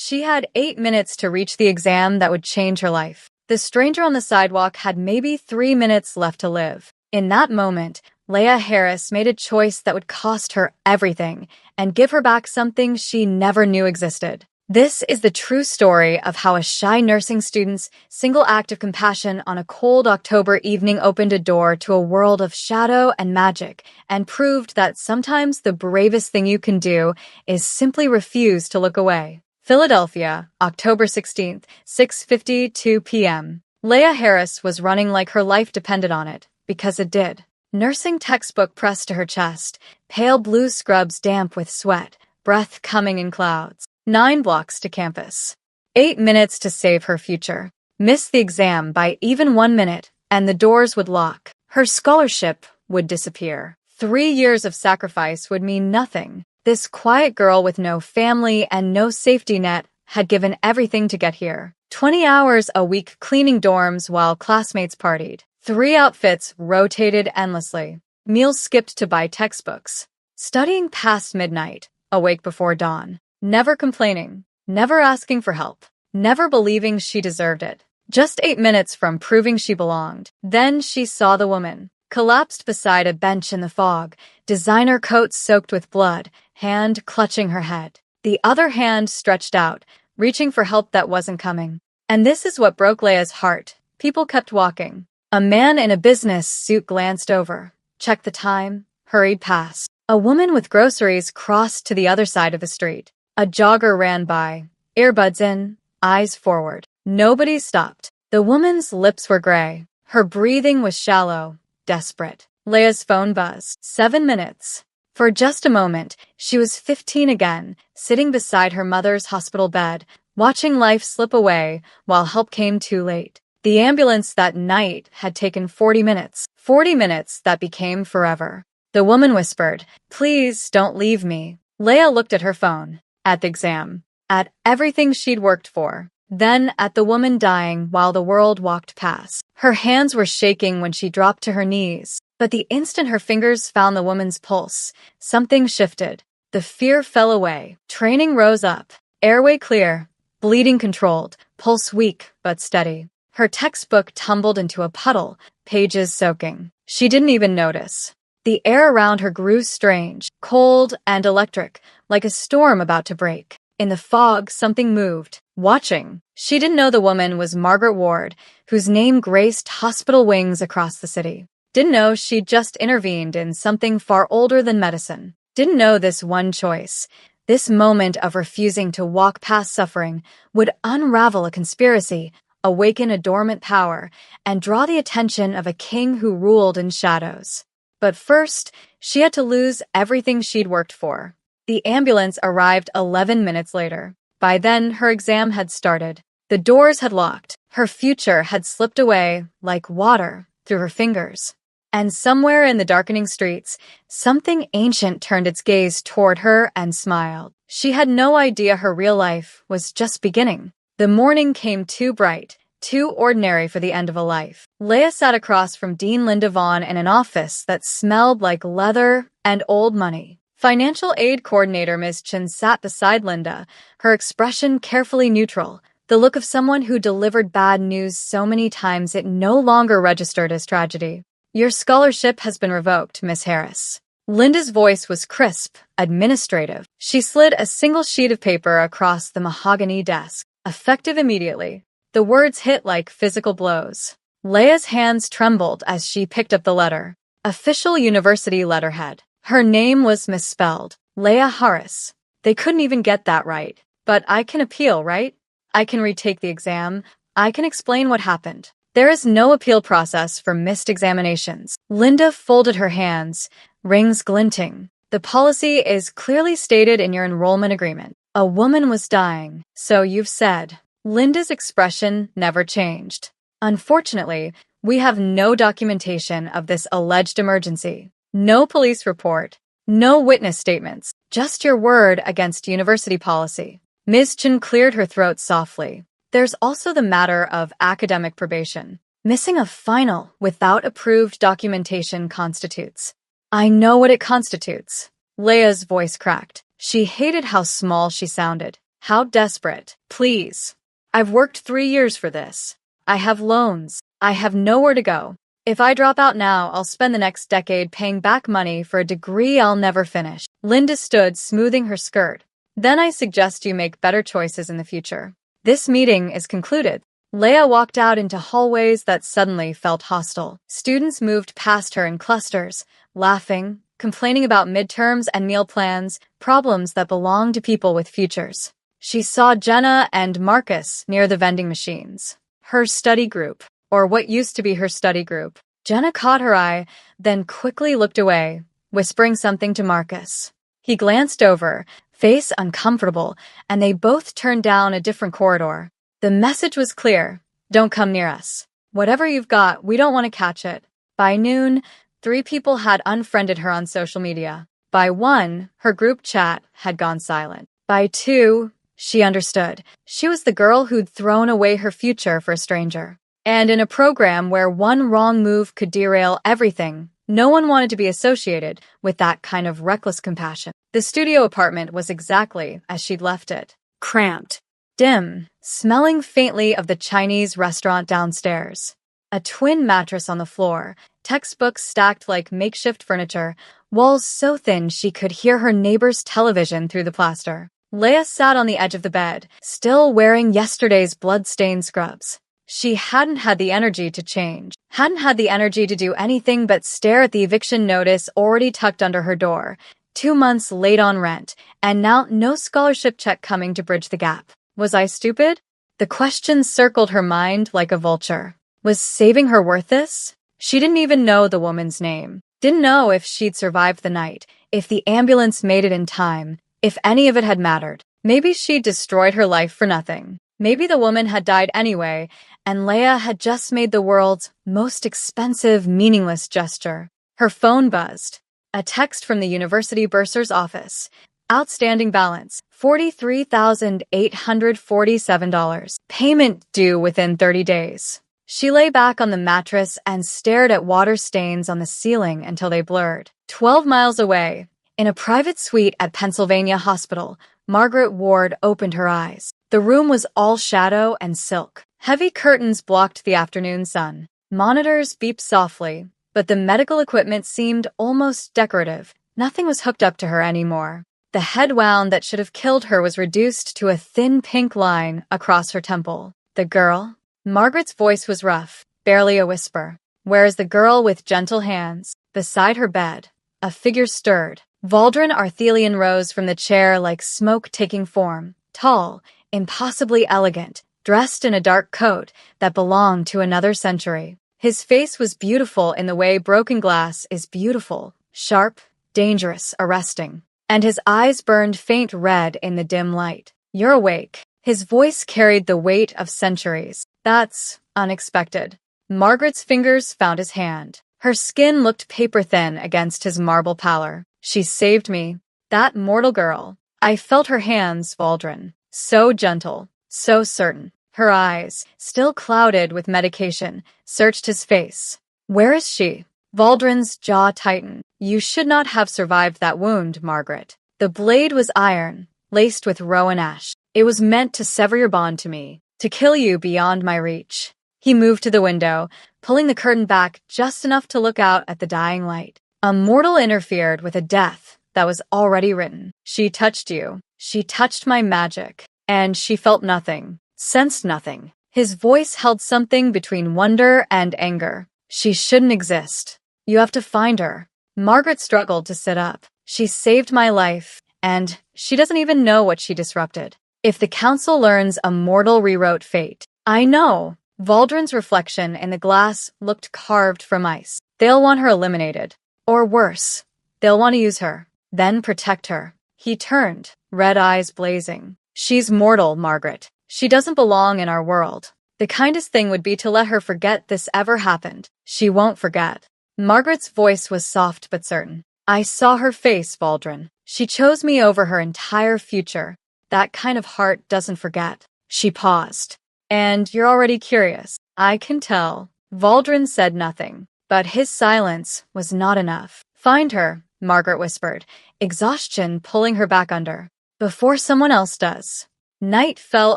She had 8 minutes to reach the exam that would change her life. The stranger on the sidewalk had maybe 3 minutes left to live. In that moment, Leah Harris made a choice that would cost her everything and give her back something she never knew existed. This is the true story of how a shy nursing student's single act of compassion on a cold October evening opened a door to a world of shadow and magic and proved that sometimes the bravest thing you can do is simply refuse to look away. Philadelphia, October 16th, 6:52 p.m. Leah Harris was running like her life depended on it, because it did. Nursing textbook pressed to her chest, pale blue scrubs damp with sweat, breath coming in clouds. 9 blocks to campus. 8 minutes to save her future. Miss the exam by even 1 minute, and the doors would lock. Her scholarship would disappear. 3 years of sacrifice would mean nothing. This quiet girl with no family and no safety net had given everything to get here. 20 hours a week cleaning dorms while classmates partied. 3 outfits rotated endlessly. Meals skipped to buy textbooks. Studying past midnight, awake before dawn. Never complaining, never asking for help, never believing she deserved it. Just 8 minutes from proving she belonged. Then she saw the woman, collapsed beside a bench in the fog, designer coat soaked with blood, hand clutching her head. The other hand stretched out, reaching for help that wasn't coming. And this is what broke Leah's heart. People kept walking. A man in a business suit glanced over, checked the time, hurried past. A woman with groceries crossed to the other side of the street. A jogger ran by, earbuds in, eyes forward. Nobody stopped. The woman's lips were gray. Her breathing was shallow, desperate. Leah's phone buzzed. 7 minutes. For just a moment, she was 15 again, sitting beside her mother's hospital bed, watching life slip away while help came too late. The ambulance that night had taken 40 minutes. 40 minutes that became forever. The woman whispered, "Please don't leave me." Leah looked at her phone. At the exam, at everything she'd worked for, then at the woman dying while the world walked past. Her hands were shaking when she dropped to her knees, but the instant her fingers found the woman's pulse, something shifted. The fear fell away. Training rose up, airway clear, bleeding controlled, pulse weak but steady. Her textbook tumbled into a puddle, pages soaking. She didn't even notice. The air around her grew strange, cold and electric, like a storm about to break. In the fog, something moved. Watching. She didn't know the woman was Margaret Ward, whose name graced hospital wings across the city. Didn't know she'd just intervened in something far older than medicine. Didn't know this one choice, this moment of refusing to walk past suffering, would unravel a conspiracy, awaken a dormant power, and draw the attention of a king who ruled in shadows. But first, she had to lose everything she'd worked for. The ambulance arrived 11 minutes later. By then, her exam had started. The doors had locked. Her future had slipped away like water through her fingers. And somewhere in the darkening streets, something ancient turned its gaze toward her and smiled. She had no idea her real life was just beginning. The morning came too bright, too ordinary for the end of a life. Leah sat across from Dean Linda Vaughn in an office that smelled like leather and old money. Financial aid coordinator Ms. Chen sat beside Linda, her expression carefully neutral, the look of someone who delivered bad news so many times it no longer registered as tragedy. "Your scholarship has been revoked, Miss Harris." Linda's voice was crisp, administrative. She slid a single sheet of paper across the mahogany desk, effective immediately. The words hit like physical blows. Leah's hands trembled as she picked up the letter. Official university letterhead. Her name was misspelled. Leah Harris. They couldn't even get that right. But I can appeal, right? I can retake the exam. I can explain what happened. There is no appeal process for missed examinations. Linda folded her hands, rings glinting. The policy is clearly stated in your enrollment agreement. A woman was dying, so you've said. Linda's expression never changed. Unfortunately, we have no documentation of this alleged emergency. No police report, no witness statements, just your word against university policy. Ms. Chen cleared her throat softly. There's also the matter of academic probation. Missing a final without approved documentation constitutes. I know what it constitutes. Leah's voice cracked. She hated how small she sounded. How desperate. Please. I've worked 3 years for this. I have loans. I have nowhere to go. If I drop out now, I'll spend the next decade paying back money for a degree I'll never finish. Linda stood, smoothing her skirt. Then I suggest you make better choices in the future. This meeting is concluded. Leia walked out into hallways that suddenly felt hostile. Students moved past her in clusters, laughing, complaining about midterms and meal plans, problems that belong to people with futures. She saw Jenna and Marcus near the vending machines. Her study group, or what used to be her study group. Jenna caught her eye, then quickly looked away, whispering something to Marcus. He glanced over, face uncomfortable, and they both turned down a different corridor. The message was clear. Don't come near us. Whatever you've got, we don't want to catch it. By noon, 3 people had unfriended her on social media. By 1, her group chat had gone silent. By 2, she understood. She was the girl who'd thrown away her future for a stranger. And in a program where one wrong move could derail everything, no one wanted to be associated with that kind of reckless compassion. The studio apartment was exactly as she'd left it. Cramped, dim, smelling faintly of the Chinese restaurant downstairs. A twin mattress on the floor, textbooks stacked like makeshift furniture, walls so thin she could hear her neighbor's television through the plaster. Leia sat on the edge of the bed, still wearing yesterday's blood-stained scrubs. She hadn't had the energy to change, hadn't had the energy to do anything but stare at the eviction notice already tucked under her door. 2 months late on rent, and now no scholarship check coming to bridge the gap. Was I stupid? The question circled her mind like a vulture. Was saving her worth this? She didn't even know the woman's name. Didn't know if she'd survived the night, if the ambulance made it in time, if any of it had mattered. Maybe she'd destroyed her life for nothing. Maybe the woman had died anyway, and Leia had just made the world's most expensive, meaningless gesture. Her phone buzzed. A text from the university bursar's office. Outstanding balance, $43,847. Payment due within 30 days. She lay back on the mattress and stared at water stains on the ceiling until they blurred. 12 miles away, in a private suite at Pennsylvania Hospital, Margaret Ward opened her eyes. The room was all shadow and silk. Heavy curtains blocked the afternoon sun. Monitors beeped softly, but the medical equipment seemed almost decorative. Nothing was hooked up to her anymore. The head wound that should have killed her was reduced to a thin pink line across her temple. The girl? Margaret's voice was rough, barely a whisper. Where's the girl with gentle hands? Beside her bed, a figure stirred. Valdrin Arthelian rose from the chair like smoke taking form, tall, impossibly elegant, dressed in a dark coat that belonged to another century. His face was beautiful in the way broken glass is beautiful, sharp, dangerous, arresting. And his eyes burned faint red in the dim light. You're awake. His voice carried the weight of centuries. That's unexpected. Margaret's fingers found his hand. Her skin looked paper-thin against his marble pallor. She saved me. That mortal girl. I felt her hands, Valdrin. So gentle, so certain. Her eyes, still clouded with medication, searched his face. Where is she? Valdrin's jaw tightened. You should not have survived that wound, Margaret. The blade was iron, laced with rowan ash. It was meant to sever your bond to me, to kill you beyond my reach. He moved to the window, pulling the curtain back just enough to look out at the dying light. A mortal interfered with a death that was already written. She touched you. She touched my magic. And she felt nothing, sensed nothing. His voice held something between wonder and anger. She shouldn't exist. You have to find her. Margaret struggled to sit up. She saved my life, and she doesn't even know what she disrupted. If the council learns a mortal rewrote fate, I know. Valdrin's reflection in the glass looked carved from ice. They'll want her eliminated. Or worse, they'll want to use her, then protect her. He turned, red eyes blazing. She's mortal, Margaret. She doesn't belong in our world. The kindest thing would be to let her forget this ever happened. She won't forget. Margaret's voice was soft but certain. I saw her face, Valdrin. She chose me over her entire future. That kind of heart doesn't forget. She paused. And you're already curious. I can tell. Valdrin said nothing, but his silence was not enough. Find her, Margaret whispered, exhaustion pulling her back under. Before someone else does. Night fell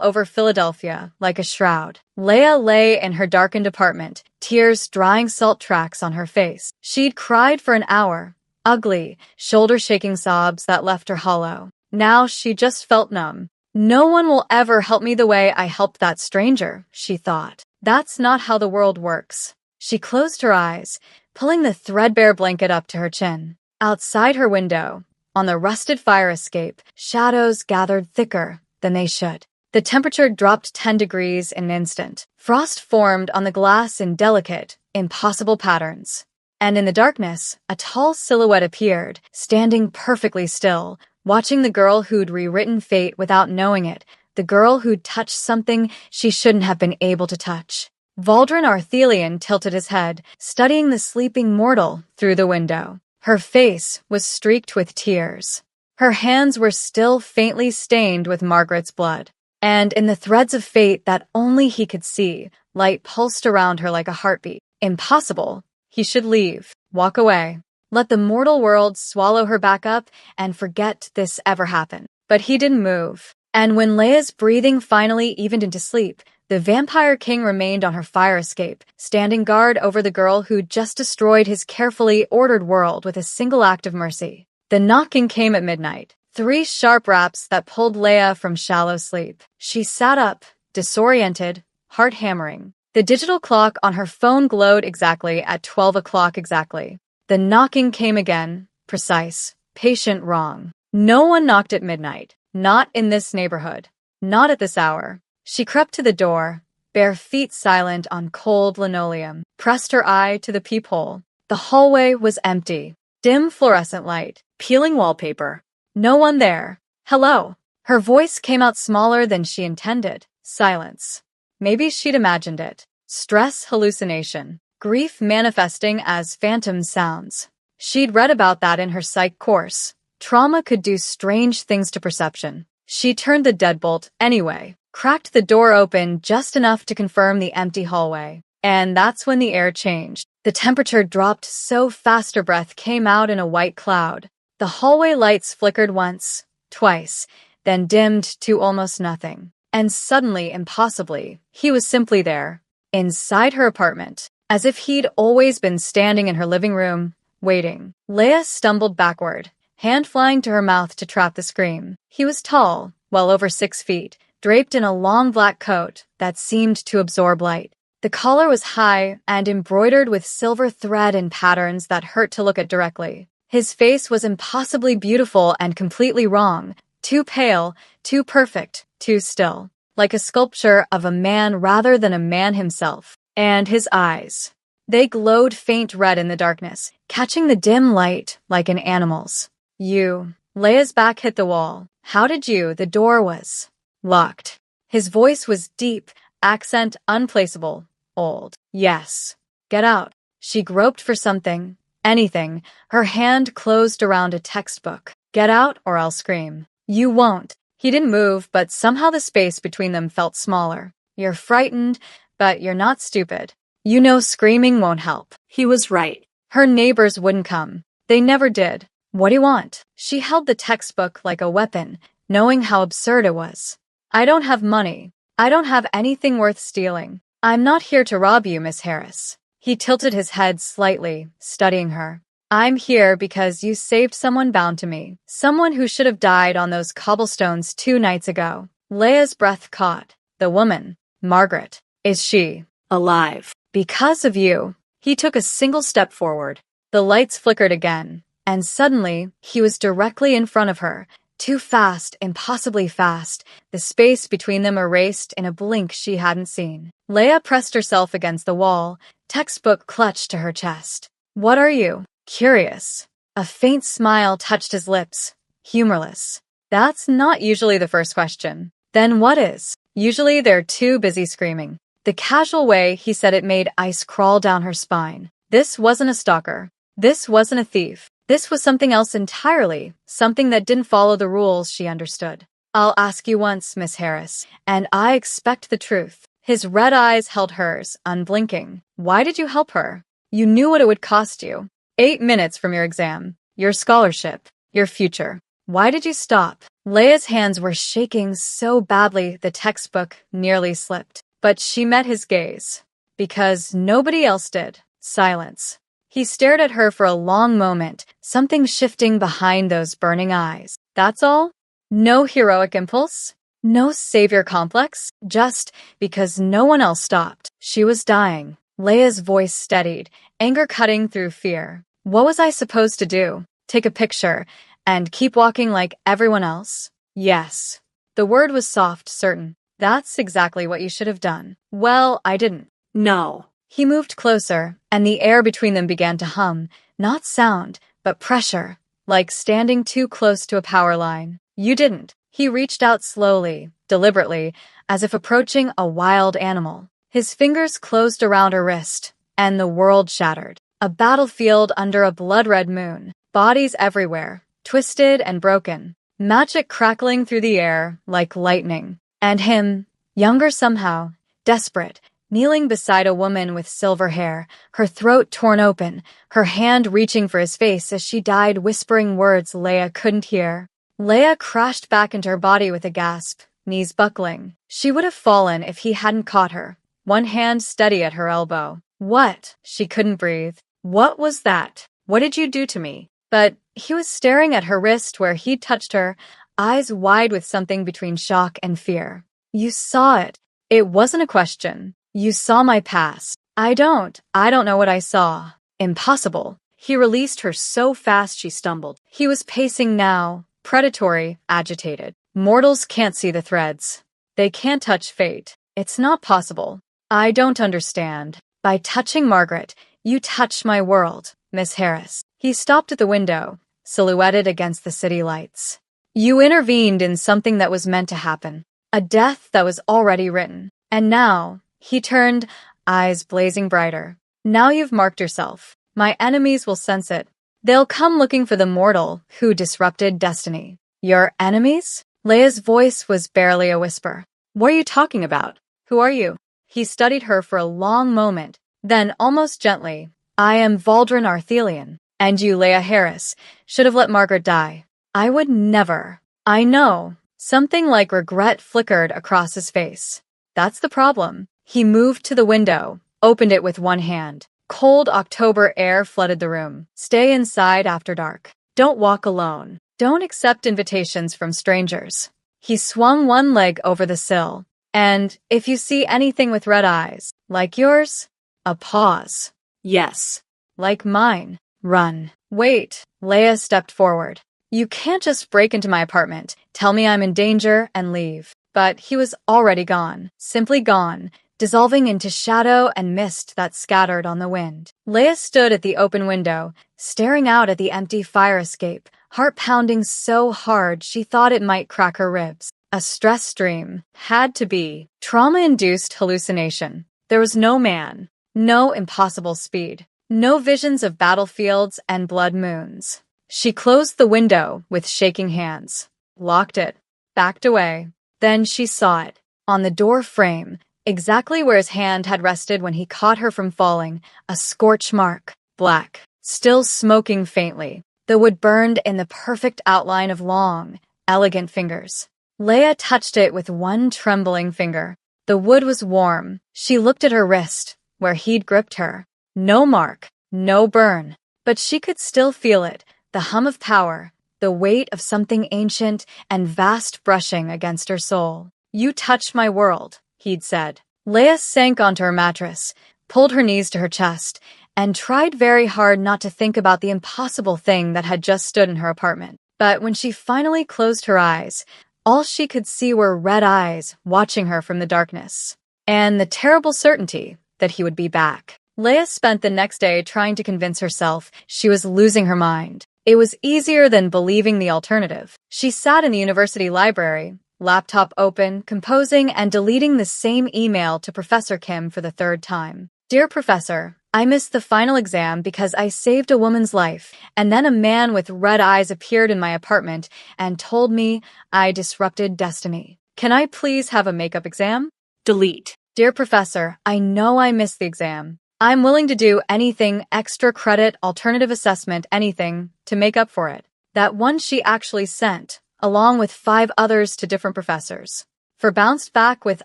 over Philadelphia like a shroud. Leah lay in her darkened apartment, tears drying salt tracks on her face. She'd cried for an hour, ugly, shoulder-shaking sobs that left her hollow. Now she just felt numb. No one will ever help me the way I helped that stranger, she thought. That's not how the world works. She closed her eyes, pulling the threadbare blanket up to her chin. Outside her window, on the rusted fire escape, shadows gathered thicker than they should. The temperature dropped 10 degrees in an instant. Frost formed on the glass in delicate, impossible patterns. And in the darkness, a tall silhouette appeared, standing perfectly still, watching the girl who'd rewritten fate without knowing it, the girl who'd touched something she shouldn't have been able to touch. Valdrin Arthelian tilted his head, studying the sleeping mortal through the window. Her face was streaked with tears. Her hands were still faintly stained with Margaret's blood. And in the threads of fate that only he could see, light pulsed around her like a heartbeat. Impossible. He should leave. Walk away. Let the mortal world swallow her back up and forget this ever happened. But he didn't move. And when Leia's breathing finally evened into sleep, the Vampire King remained on her fire escape, standing guard over the girl who'd just destroyed his carefully ordered world with a single act of mercy. The knocking came at midnight. 3 sharp raps that pulled Leia from shallow sleep. She sat up, disoriented, heart hammering. The digital clock on her phone glowed exactly at 12 o'clock exactly. The knocking came again, precise, patient, wrong. No one knocked at midnight. Not in this neighborhood. Not at this hour. She crept to the door, bare feet silent on cold linoleum, pressed her eye to the peephole. The hallway was empty. Dim fluorescent light, peeling wallpaper. No one there. Hello. Her voice came out smaller than she intended. Silence. Maybe she'd imagined it. Stress hallucination. Grief manifesting as phantom sounds. She'd read about that in her psych course. Trauma could do strange things to perception. She turned the deadbolt anyway, cracked the door open just enough to confirm the empty hallway. And that's when the air changed. The temperature dropped so fast her breath came out in a white cloud. The hallway lights flickered once, twice, then dimmed to almost nothing. And suddenly, impossibly, he was simply there, inside her apartment, as if he'd always been standing in her living room, waiting. Leia stumbled backward, hand flying to her mouth to trap the scream. He was tall, well over 6 feet, draped in a long black coat that seemed to absorb light. The collar was high and embroidered with silver thread and patterns that hurt to look at directly. His face was impossibly beautiful and completely wrong, too pale, too perfect, too still, like a sculpture of a man rather than a man himself. And his eyes. They glowed faint red in the darkness, catching the dim light like an animal's. You. Leia's back hit the wall. How did you? The door was locked. His voice was deep, accent unplaceable, old. Yes. Get out. She groped for something, anything. Her hand closed around a textbook. Get out or I'll scream. You won't. He didn't move, but somehow the space between them felt smaller. You're frightened, but you're not stupid. You know screaming won't help. He was right. Her neighbors wouldn't come. They never did. What do you want? She held the textbook like a weapon, knowing how absurd it was. I don't have money. I don't have anything worth stealing. I'm not here to rob you, Miss Harris. He tilted his head slightly, studying her. I'm here because you saved someone bound to me. Someone who should have died on those cobblestones 2 nights ago. Leia's breath caught. The woman, Margaret. Is she alive? Because of you. He took a single step forward. The lights flickered again, and suddenly he was directly in front of her. Too fast, impossibly fast, the space between them erased in a blink she hadn't seen. Leia pressed herself against the wall, textbook clutched to her chest. What are you? Curious. A faint smile touched his lips. Humorless. That's not usually the first question. Then what is? Usually they're too busy screaming. The casual way he said it made ice crawl down her spine. This wasn't a stalker. This wasn't a thief. This was something else entirely, something that didn't follow the rules she understood. I'll ask you once, Miss Harris, and I expect the truth. His red eyes held hers, unblinking. Why did you help her? You knew what it would cost you. 8 minutes from your exam, your scholarship, your future. Why did you stop? Leia's hands were shaking so badly the textbook nearly slipped. But she met his gaze. Because nobody else did. Silence. He stared at her for a long moment, something shifting behind those burning eyes. That's all? No heroic impulse? No savior complex? Just because no one else stopped. She was dying. Leia's voice steadied, anger cutting through fear. What was I supposed to do? Take a picture and keep walking like everyone else? Yes. The word was soft, certain. That's exactly what you should have done. Well, I didn't. No. He moved closer, and the air between them began to hum, not sound, but pressure, like standing too close to a power line. You didn't. He reached out slowly, deliberately, as if approaching a wild animal. His fingers closed around her wrist, and the world shattered. A battlefield under a blood-red moon, bodies everywhere, twisted and broken, magic crackling through the air like lightning. And him, younger somehow, desperate, kneeling beside a woman with silver hair, her throat torn open, her hand reaching for his face as she died, whispering words Leia couldn't hear. Leia crashed back into her body with a gasp, knees buckling. She would have fallen if he hadn't caught her, one hand steady at her elbow. What? She couldn't breathe. What was that? What did you do to me? But he was staring at her wrist where he'd touched her, eyes wide with something between shock and fear. You saw it. It wasn't a question. You saw my past. I don't know what I saw. Impossible. He released her so fast she stumbled. He was pacing now, predatory, agitated. Mortals can't see the threads. They can't touch fate. It's not possible. I don't understand. By touching Margaret, you touched my world, Miss Harris. He stopped at the window, silhouetted against the city lights. You intervened in something that was meant to happen. A death that was already written. And now, he turned, eyes blazing brighter. Now you've marked yourself. My enemies will sense it. They'll come looking for the mortal who disrupted destiny. Your enemies? Leia's voice was barely a whisper. What are you talking about? Who are you? He studied her for a long moment, then almost gently. I am Valdrin Arthelian, and you, Leia Harris, should have let Margaret die. I would never. I know. Something like regret flickered across his face. That's the problem. He moved to the window, opened it with one hand. Cold October air flooded the room. Stay inside after dark. Don't walk alone. Don't accept invitations from strangers. He swung one leg over the sill. And if you see anything with red eyes, like yours, a pause. Yes. Like mine, run. Wait. Leia stepped forward. You can't just break into my apartment, tell me I'm in danger, and leave. But he was already gone, simply gone, dissolving into shadow and mist that scattered on the wind. Leia stood at the open window, staring out at the empty fire escape, heart pounding so hard she thought it might crack her ribs. A stress dream. Had to be. Trauma-induced hallucination. There was no man, no impossible speed, no visions of battlefields and blood moons. She closed the window with shaking hands, locked it, backed away. Then she saw it, on the door frame, exactly where his hand had rested when he caught her from falling, a scorch mark, black, still smoking faintly. The wood burned in the perfect outline of long, elegant fingers. Leia touched it with one trembling finger. The wood was warm. She looked at her wrist, where he'd gripped her. No mark, no burn. But she could still feel it, the hum of power, the weight of something ancient and vast brushing against her soul. You touched my world, he'd said. Leia sank onto her mattress, pulled her knees to her chest, and tried very hard not to think about the impossible thing that had just stood in her apartment. But when she finally closed her eyes, all she could see were red eyes watching her from the darkness. And the terrible certainty that he would be back. Leia spent the next day trying to convince herself she was losing her mind. It was easier than believing the alternative. She sat in the university library, laptop open, composing and deleting the same email to Professor Kim for the third time. Dear Professor, I missed the final exam because I saved a woman's life, and then a man with red eyes appeared in my apartment and told me I disrupted destiny. Can I please have a makeup exam? Delete. Dear Professor, I know I missed the exam. I'm willing to do anything, extra credit, alternative assessment, anything, to make up for it. That one she actually sent, along with 5 others to different professors. 4 bounced back with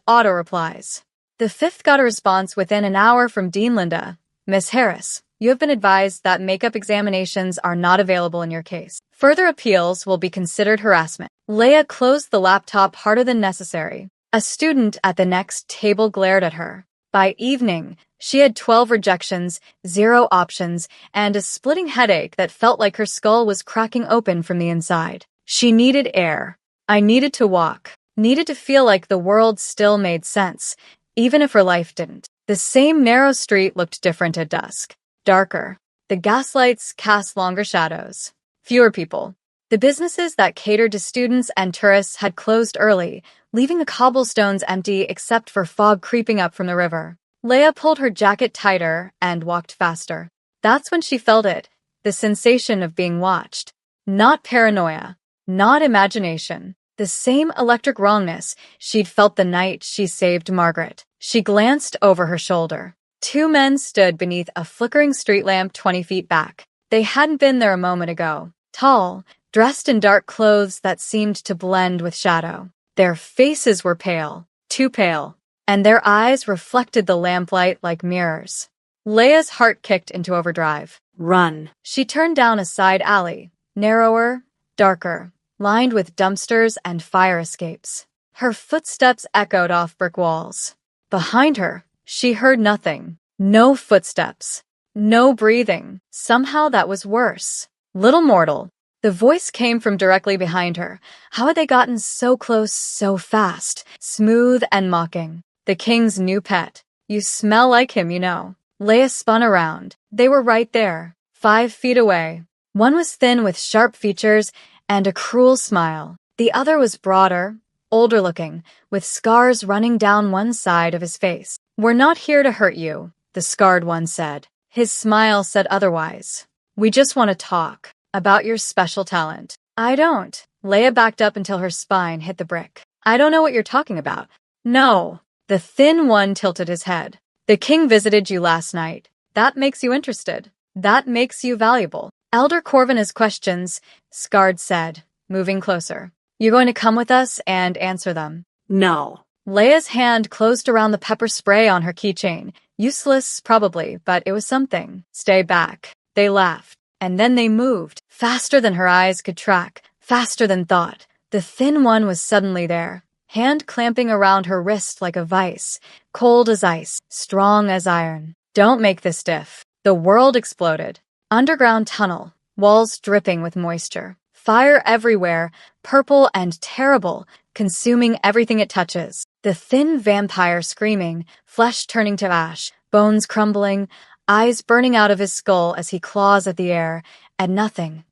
auto-replies. The 5th got a response within an hour from Dean Linda. Miss Harris, you have been advised that makeup examinations are not available in your case. Further appeals will be considered harassment. Leia closed the laptop harder than necessary. A student at the next table glared at her. By evening, she had 12 rejections, 0 options, and a splitting headache that felt like her skull was cracking open from the inside. She needed air. I needed to walk. Needed to feel like the world still made sense, even if her life didn't. The same narrow street looked different at dusk. Darker. The gaslights cast longer shadows. Fewer people. The businesses that catered to students and tourists had closed early, leaving the cobblestones empty except for fog creeping up from the river. Leia pulled her jacket tighter and walked faster. That's when she felt it, the sensation of being watched. Not paranoia. Not imagination. The same electric wrongness she'd felt the night she saved Margaret. She glanced over her shoulder. 2 men stood beneath a flickering street lamp 20 feet back. They hadn't been there a moment ago. Tall, dressed in dark clothes that seemed to blend with shadow. Their faces were pale, too pale, and their eyes reflected the lamplight like mirrors. Leia's heart kicked into overdrive. Run. She turned down a side alley, narrower, darker, lined with dumpsters and fire escapes. Her footsteps echoed off brick walls. Behind her, she heard nothing. No footsteps. No breathing. Somehow that was worse. Little mortal. The voice came from directly behind her. How had they gotten so close so fast? Smooth and mocking. The king's new pet. You smell like him, you know. Leia spun around. They were right there, 5 feet away. One was thin with sharp features and a cruel smile. The other was broader, older-looking, with scars running down one side of his face. We're not here to hurt you, the scarred one said. His smile said otherwise. We just want to talk about your special talent. I don't. Leia backed up until her spine hit the brick. I don't know what you're talking about. No. The thin one tilted his head. The king visited you last night. That makes you interested. That makes you valuable. Elder Corvin has questions, Scarred said, moving closer. You're going to come with us and answer them. No. Leia's hand closed around the pepper spray on her keychain. Useless, probably, but it was something. Stay back. They laughed. And then they moved, faster than her eyes could track, faster than thought. The thin one was suddenly there, hand clamping around her wrist like a vice, cold as ice, strong as iron. Don't make this stiff. The world exploded. Underground tunnel, walls dripping with moisture. Fire everywhere, purple and terrible, consuming everything it touches. The thin vampire screaming, flesh turning to ash, bones crumbling, eyes burning out of his skull as he claws at the air, and nothing.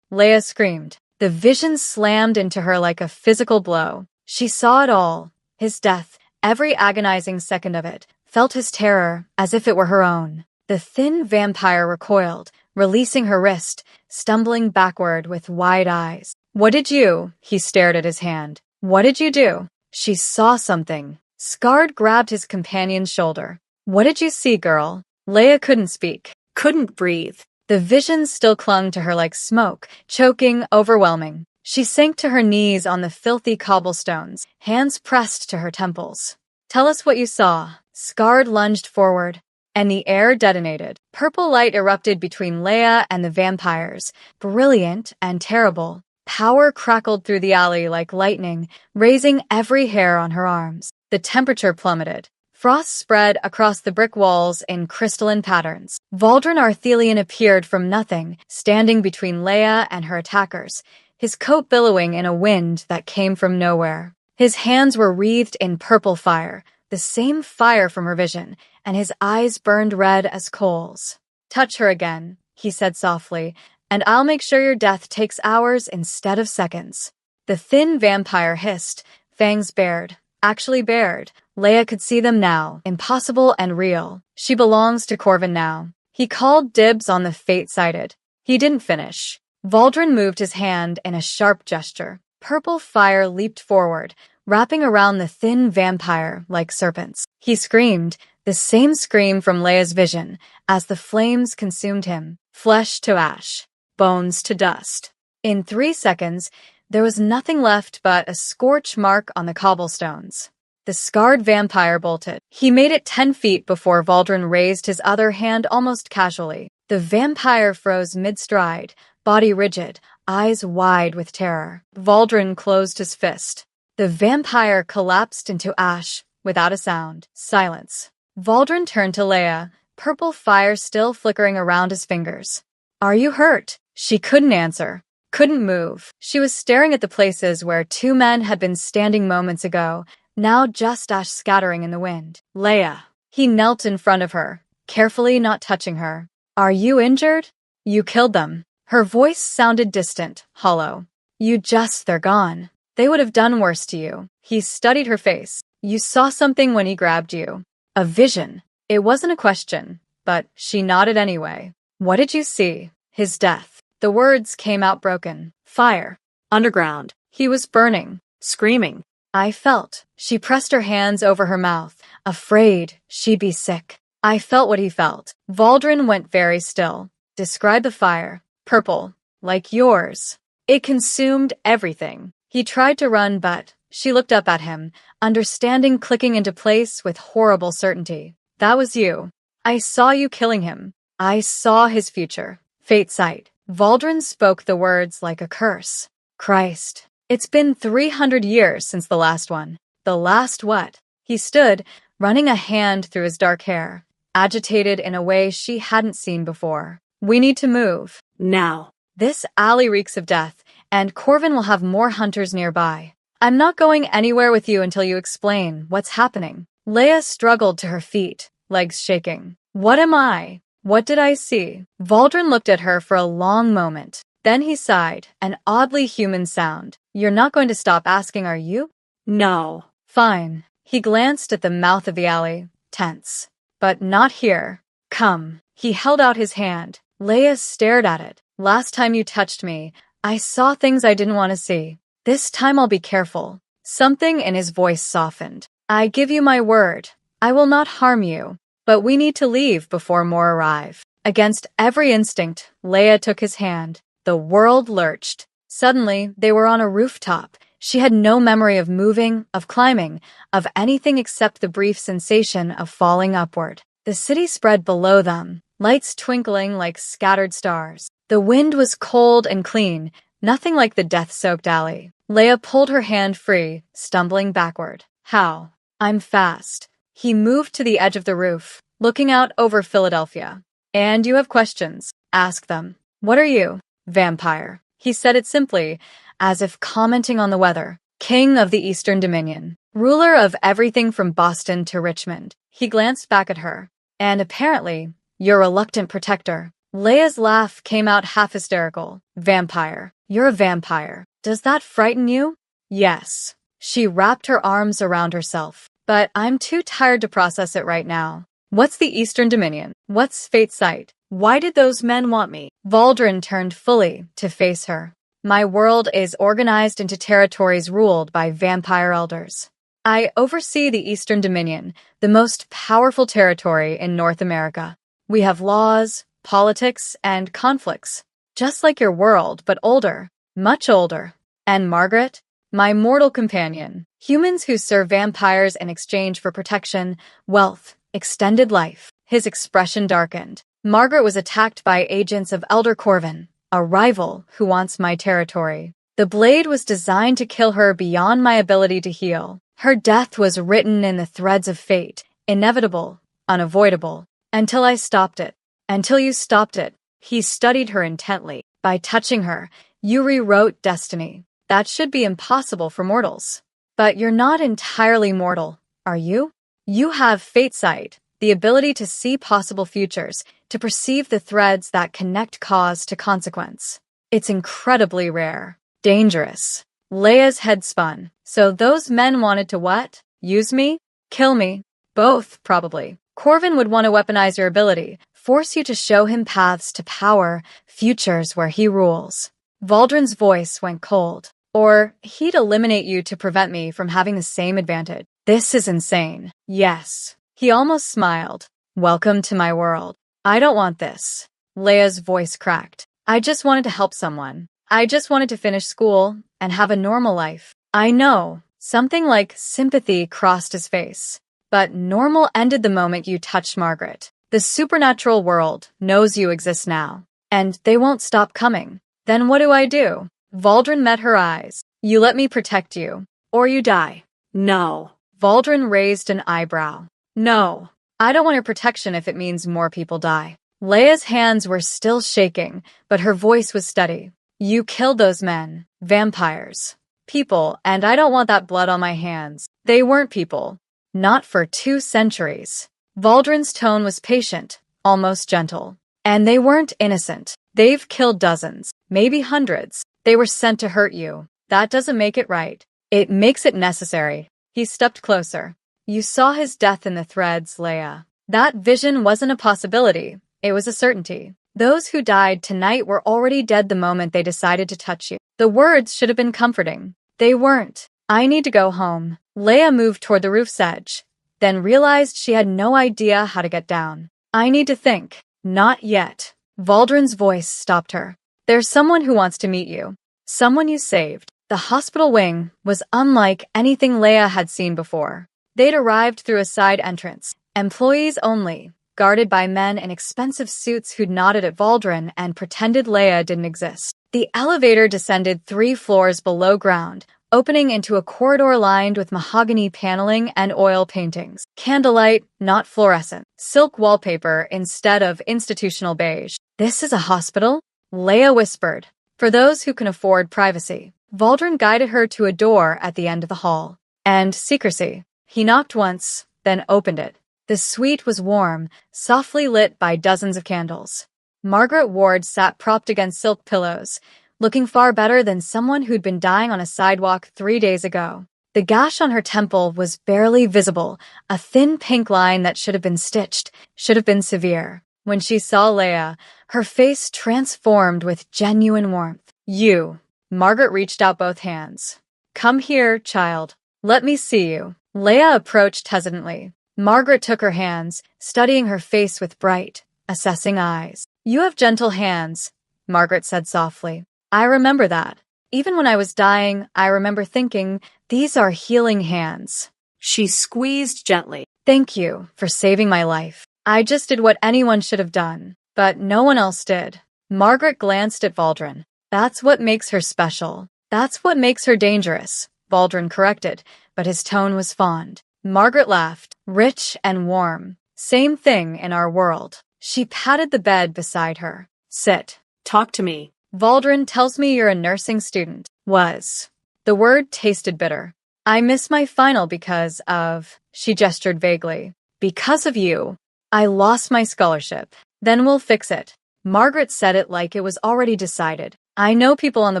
Leia screamed. The vision slammed into her like a physical blow. She saw it all. His death, every agonizing second of it, felt his terror as if it were her own. The thin vampire recoiled, releasing her wrist, stumbling backward with wide eyes. What did you? He stared at his hand. What did you do? She saw something. Scarred grabbed his companion's shoulder. What did you see, girl? Leia couldn't speak. Couldn't breathe. The vision still clung to her like smoke, choking, overwhelming. She sank to her knees on the filthy cobblestones, hands pressed to her temples. Tell us what you saw. Scarred lunged forward, and the air detonated. Purple light erupted between Leia and the vampires, brilliant and terrible. Power crackled through the alley like lightning, raising every hair on her arms. The temperature plummeted. Frost spread across the brick walls in crystalline patterns. Valdrin Arthelian appeared from nothing, standing between Leia and her attackers, his coat billowing in a wind that came from nowhere. His hands were wreathed in purple fire, the same fire from her vision, and his eyes burned red as coals. Touch her again, he said softly, and I'll make sure your death takes hours instead of seconds. The thin vampire hissed, fangs bared. Actually bared. Leia could see them now, impossible and real. She belongs to Corvin now. He called dibs on the fate-sighted. He didn't finish. Valdrin moved his hand in a sharp gesture. Purple fire leaped forward, wrapping around the thin vampire like serpents. He screamed, the same scream from Leia's vision, as the flames consumed him. Flesh to ash, bones to dust. In 3 seconds, There was nothing left but a scorch mark on the cobblestones. The scarred vampire bolted. He made it 10 feet before Valdrin raised his other hand almost casually. The vampire froze mid-stride, body rigid, eyes wide with terror. Valdrin closed his fist. The vampire collapsed into ash without a sound. Silence. Valdrin turned to Leia, purple fire still flickering around his fingers. "Are you hurt?" She couldn't answer, couldn't move. She was staring at the places where two men had been standing moments ago, now just ash scattering in the wind. "Leia." He knelt in front of her, carefully not touching her. "Are you injured?" "You killed them." Her voice sounded distant, hollow. They're gone. They would have done worse to you." He studied her face. "You saw something when he grabbed you." "A vision." It wasn't a question, but she nodded anyway. "What did you see?" "His death." The words came out broken. "Fire." Underground. He was burning. Screaming. I felt. She pressed her hands over her mouth, afraid she'd be sick. I felt what he felt. Valdrin went very still. "Describe the fire." "Purple. Like yours." It consumed everything. He tried to run, but she looked up at him, understanding clicking into place with horrible certainty. "That was you. I saw you killing him. I saw his future." Fate sight. Valdrin spoke the words like a curse. "Christ. It's been 300 years since the last one." "The last what?" He stood, running a hand through his dark hair, agitated in a way she hadn't seen before. "We need to move. Now." This alley reeks of death, and Corvin will have more hunters nearby. "I'm not going anywhere with you until you explain what's happening." Leia struggled to her feet, legs shaking. "What am I? What did I see?" Valdrin looked at her for a long moment. Then he sighed, an oddly human sound. "You're not going to stop asking, are you?" No. "Fine." He glanced at the mouth of the alley, tense. "But not here. Come." He held out his hand. Leia stared at it. "Last time you touched me, I saw things I didn't want to see. This time I'll be careful." Something in his voice softened. "I give you my word. I will not harm you. But we need to leave before more arrive." Against every instinct, Leia took his hand. The world lurched. Suddenly, they were on a rooftop. She had no memory of moving, of climbing, of anything except the brief sensation of falling upward. The city spread below them, lights twinkling like scattered stars. The wind was cold and clean, nothing like the death-soaked alley. Leia pulled her hand free, stumbling backward. "How?" "I'm fast." He moved to the edge of the roof, looking out over Philadelphia. "And you have questions? Ask them." "What are you?" "Vampire." He said it simply, as if commenting on the weather. "King of the Eastern Dominion. Ruler of everything from Boston to Richmond." He glanced back at her. "And apparently, your reluctant protector." Leia's laugh came out half hysterical. "Vampire. You're a vampire. Does that frighten you?" "Yes." She wrapped her arms around herself. "But I'm too tired to process it right now." "What's the Eastern Dominion? What's Fate's sight? Why did those men want me?" Valdrin turned fully to face her. "My world is organized into territories ruled by vampire elders. I oversee the Eastern Dominion, the most powerful territory in North America. We have laws, politics, and conflicts. Just like your world, but older. Much older." "And Margaret?" "My mortal companion. Humans who serve vampires in exchange for protection, wealth, extended life." His expression darkened. "Margaret was attacked by agents of Elder Corvin, a rival who wants my territory. The blade was designed to kill her beyond my ability to heal. Her death was written in the threads of fate, inevitable, unavoidable. Until I stopped it. Until you stopped it." He studied her intently. "By touching her, you rewrote destiny. That should be impossible for mortals. But you're not entirely mortal, are you? You have fate sight, the ability to see possible futures, to perceive the threads that connect cause to consequence. It's incredibly rare. Dangerous." Leia's head spun. "So those men wanted to what? Use me? Kill me? Both, probably. Corvin would want to weaponize your ability, force you to show him paths to power, futures where he rules." Valdrin's voice went cold. "Or he'd eliminate you to prevent me from having the same advantage." "This is insane." "Yes." He almost smiled. "Welcome to my world." "I don't want this." Leia's voice cracked. "I just wanted to help someone. I just wanted to finish school and have a normal life. I know. Something like sympathy crossed his face. But normal ended the moment you touched Margaret. The supernatural world knows you exist now. And they won't stop coming. Then what do I do? Valdrin met her eyes. You let me protect you. Or you die. No. Valdrin raised an eyebrow. No. I don't want your protection if it means more people die. Leia's hands were still shaking, but her voice was steady. You killed those men. Vampires. People, and I don't want that blood on my hands. They weren't people. Not for 2 centuries. Valdrin's tone was patient, almost gentle. And they weren't innocent. They've killed dozens, maybe hundreds. They were sent to hurt you. That doesn't make it right. It makes it necessary. He stepped closer. You saw his death in the threads, Leia. That vision wasn't a possibility. It was a certainty. Those who died tonight were already dead the moment they decided to touch you. The words should have been comforting. They weren't. I need to go home. Leia moved toward the roof's edge, then realized she had no idea how to get down. I need to think. Not yet. Valdrin's voice stopped her. There's someone who wants to meet you. Someone you saved. The hospital wing was unlike anything Leia had seen before. They'd arrived through a side entrance. Employees only, guarded by men in expensive suits who'd nodded at Valdrin and pretended Leia didn't exist. The elevator descended 3 floors below ground, opening into a corridor lined with mahogany paneling and oil paintings. Candlelight, not fluorescent. Silk wallpaper instead of institutional beige. This is a hospital? Leia whispered. For those who can afford privacy. Valdrin guided her to a door at the end of the hall. And secrecy. He knocked once, then opened it. The suite was warm, softly lit by dozens of candles. Margaret Ward sat propped against silk pillows, looking far better than someone who'd been dying on a sidewalk 3 days ago. The gash on her temple was barely visible, a thin pink line that should have been stitched, should have been severe. When she saw Leia, her face transformed with genuine warmth. You. Margaret reached out both hands. Come here, child. Let me see you. Leia approached hesitantly. Margaret took her hands, studying her face with bright, assessing eyes. You have gentle hands, Margaret said softly. I remember that. Even when I was dying, I remember thinking, these are healing hands. She squeezed gently. Thank you for saving my life. I just did what anyone should have done, but no one else did. Margaret glanced at Valdrin. That's what makes her special. That's what makes her dangerous, Valdrin corrected, but his tone was fond. Margaret laughed, rich and warm. Same thing in our world. She patted the bed beside her. Sit. Talk to me. Valdrin tells me you're a nursing student. Was. The word tasted bitter. I missed my final because of, she gestured vaguely. Because of you. I lost my scholarship. Then we'll fix it. Margaret said it like it was already decided. I know people on the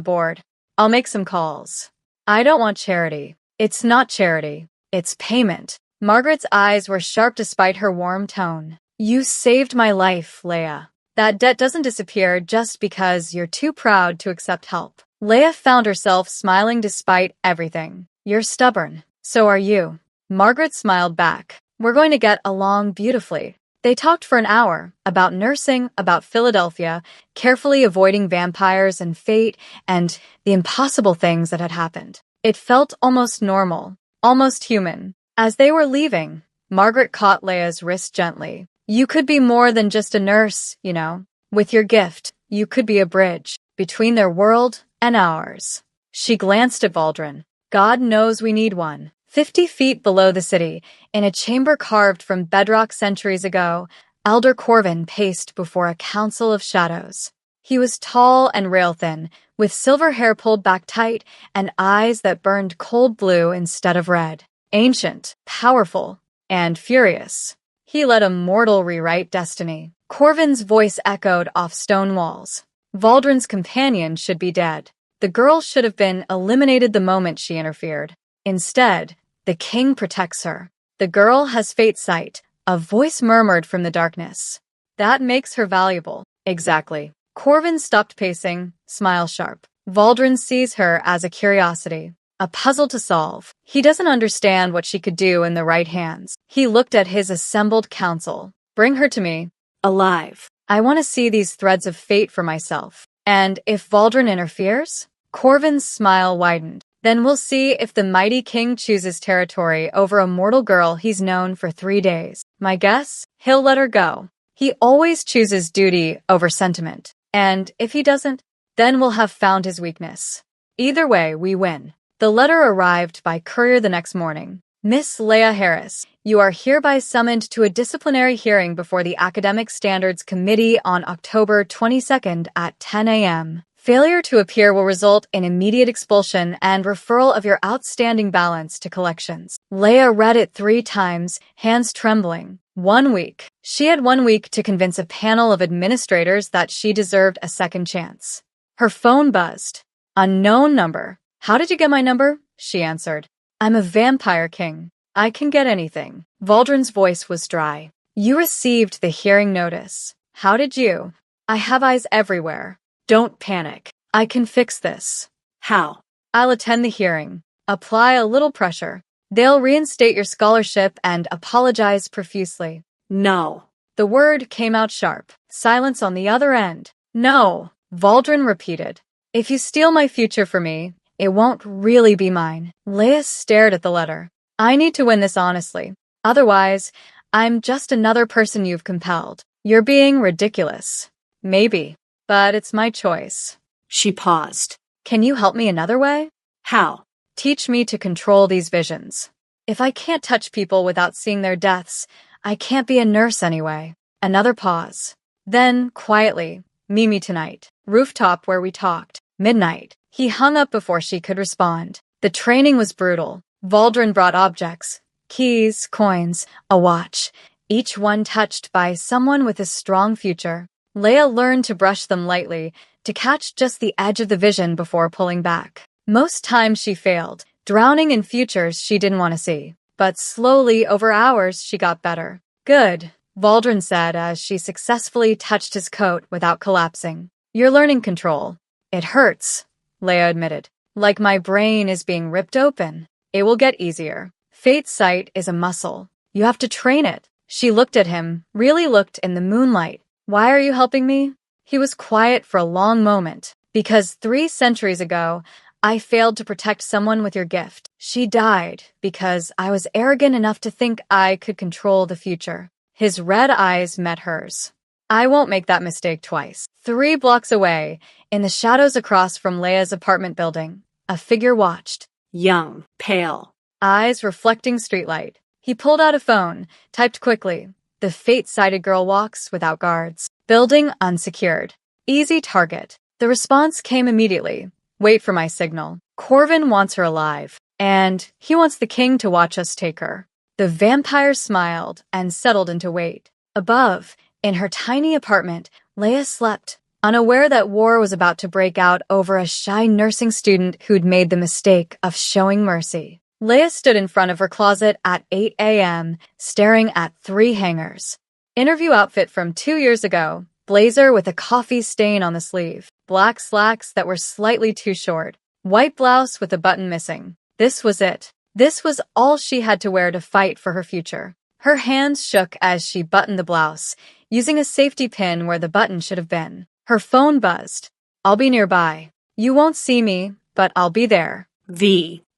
board. I'll make some calls. I don't want charity. It's not charity. It's payment. Margaret's eyes were sharp despite her warm tone. You saved my life, Leia. That debt doesn't disappear just because you're too proud to accept help. Leia found herself smiling despite everything. You're stubborn. So are you. Margaret smiled back. We're going to get along beautifully. They talked for an hour, about nursing, about Philadelphia, carefully avoiding vampires and fate, and the impossible things that had happened. It felt almost normal, almost human. As they were leaving, Margaret caught Leia's wrist gently. You could be more than just a nurse, you know. With your gift, you could be a bridge between their world and ours. She glanced at Valdrin. God knows we need one. 50 feet below the city, in a chamber carved from bedrock centuries ago, Elder Corvin paced before a council of shadows. He was tall and rail-thin, with silver hair pulled back tight and eyes that burned cold blue instead of red. Ancient, powerful, and furious. He let a mortal rewrite destiny. Corvin's voice echoed off stone walls. Valdrin's companion should be dead. The girl should have been eliminated the moment she interfered. Instead, the king protects her. The girl has fate sight, a voice murmured from the darkness. That makes her valuable. Exactly. Corvin stopped pacing, smile sharp. Valdrin sees her as a curiosity, a puzzle to solve. He doesn't understand what she could do in the right hands. He looked at his assembled council. Bring her to me. Alive. I want to see these threads of fate for myself. And if Valdrin interferes? Corvin's smile widened. Then we'll see if the mighty king chooses territory over a mortal girl he's known for 3 days. My guess? He'll let her go. He always chooses duty over sentiment. And if he doesn't, then we'll have found his weakness. Either way, we win. The letter arrived by courier the next morning. Miss Leah Harris, you are hereby summoned to a disciplinary hearing before the Academic Standards Committee on October 22nd at 10 a.m. Failure to appear will result in immediate expulsion and referral of your outstanding balance to collections. Leah read it 3 times, hands trembling. 1 week. She had 1 week to convince a panel of administrators that she deserved a second chance. Her phone buzzed. Unknown number. How did you get my number? She answered. I'm a vampire king. I can get anything. Valdrin's voice was dry. You received the hearing notice. How did you? I have eyes everywhere. Don't panic. I can fix this. How? I'll attend the hearing. Apply a little pressure. They'll reinstate your scholarship and apologize profusely. No. The word came out sharp. Silence on the other end. No. Valdrin repeated. If you steal my future for me, it won't really be mine. Leah stared at the letter. I need to win this honestly. Otherwise, I'm just another person you've compelled. You're being ridiculous. Maybe. But it's my choice. She paused. Can you help me another way? How? Teach me to control these visions. If I can't touch people without seeing their deaths, I can't be a nurse anyway. Another pause. Then, quietly, meet me tonight. Rooftop where we talked. Midnight. He hung up before she could respond. The training was brutal. Valdrin brought objects. Keys, coins, a watch. Each one touched by someone with a strong future. Leah learned to brush them lightly, to catch just the edge of the vision before pulling back. Most times she failed, drowning in futures she didn't want to see. But slowly, over hours, she got better. Good, Valdrin said as she successfully touched his coat without collapsing. You're learning control. It hurts, Leah admitted. Like my brain is being ripped open. It will get easier. Fate's sight is a muscle. You have to train it. She looked at him, really looked in the moonlight. Why are you helping me? He was quiet for a long moment. Because 3 centuries ago, I failed to protect someone with your gift. She died because I was arrogant enough to think I could control the future. His red eyes met hers. I won't make that mistake twice. 3 blocks away, in the shadows across from Leah's apartment building, a figure watched. Young, pale. Eyes reflecting streetlight. He pulled out a phone, typed quickly. The fate-sighted girl walks without guards. Building unsecured. Easy target. The response came immediately. Wait for my signal. Corvin wants her alive. And he wants the king to watch us take her. The vampire smiled and settled into wait. Above, in her tiny apartment, Leah slept, unaware that war was about to break out over a shy nursing student who'd made the mistake of showing mercy. Leah stood in front of her closet at 8 a.m., staring at 3 hangers. Interview outfit from 2 years ago, blazer with a coffee stain on the sleeve, black slacks that were slightly too short, white blouse with a button missing. This was it. This was all she had to wear to fight for her future. Her hands shook as she buttoned the blouse, using a safety pin where the button should have been. Her phone buzzed. I'll be nearby. You won't see me, but I'll be there.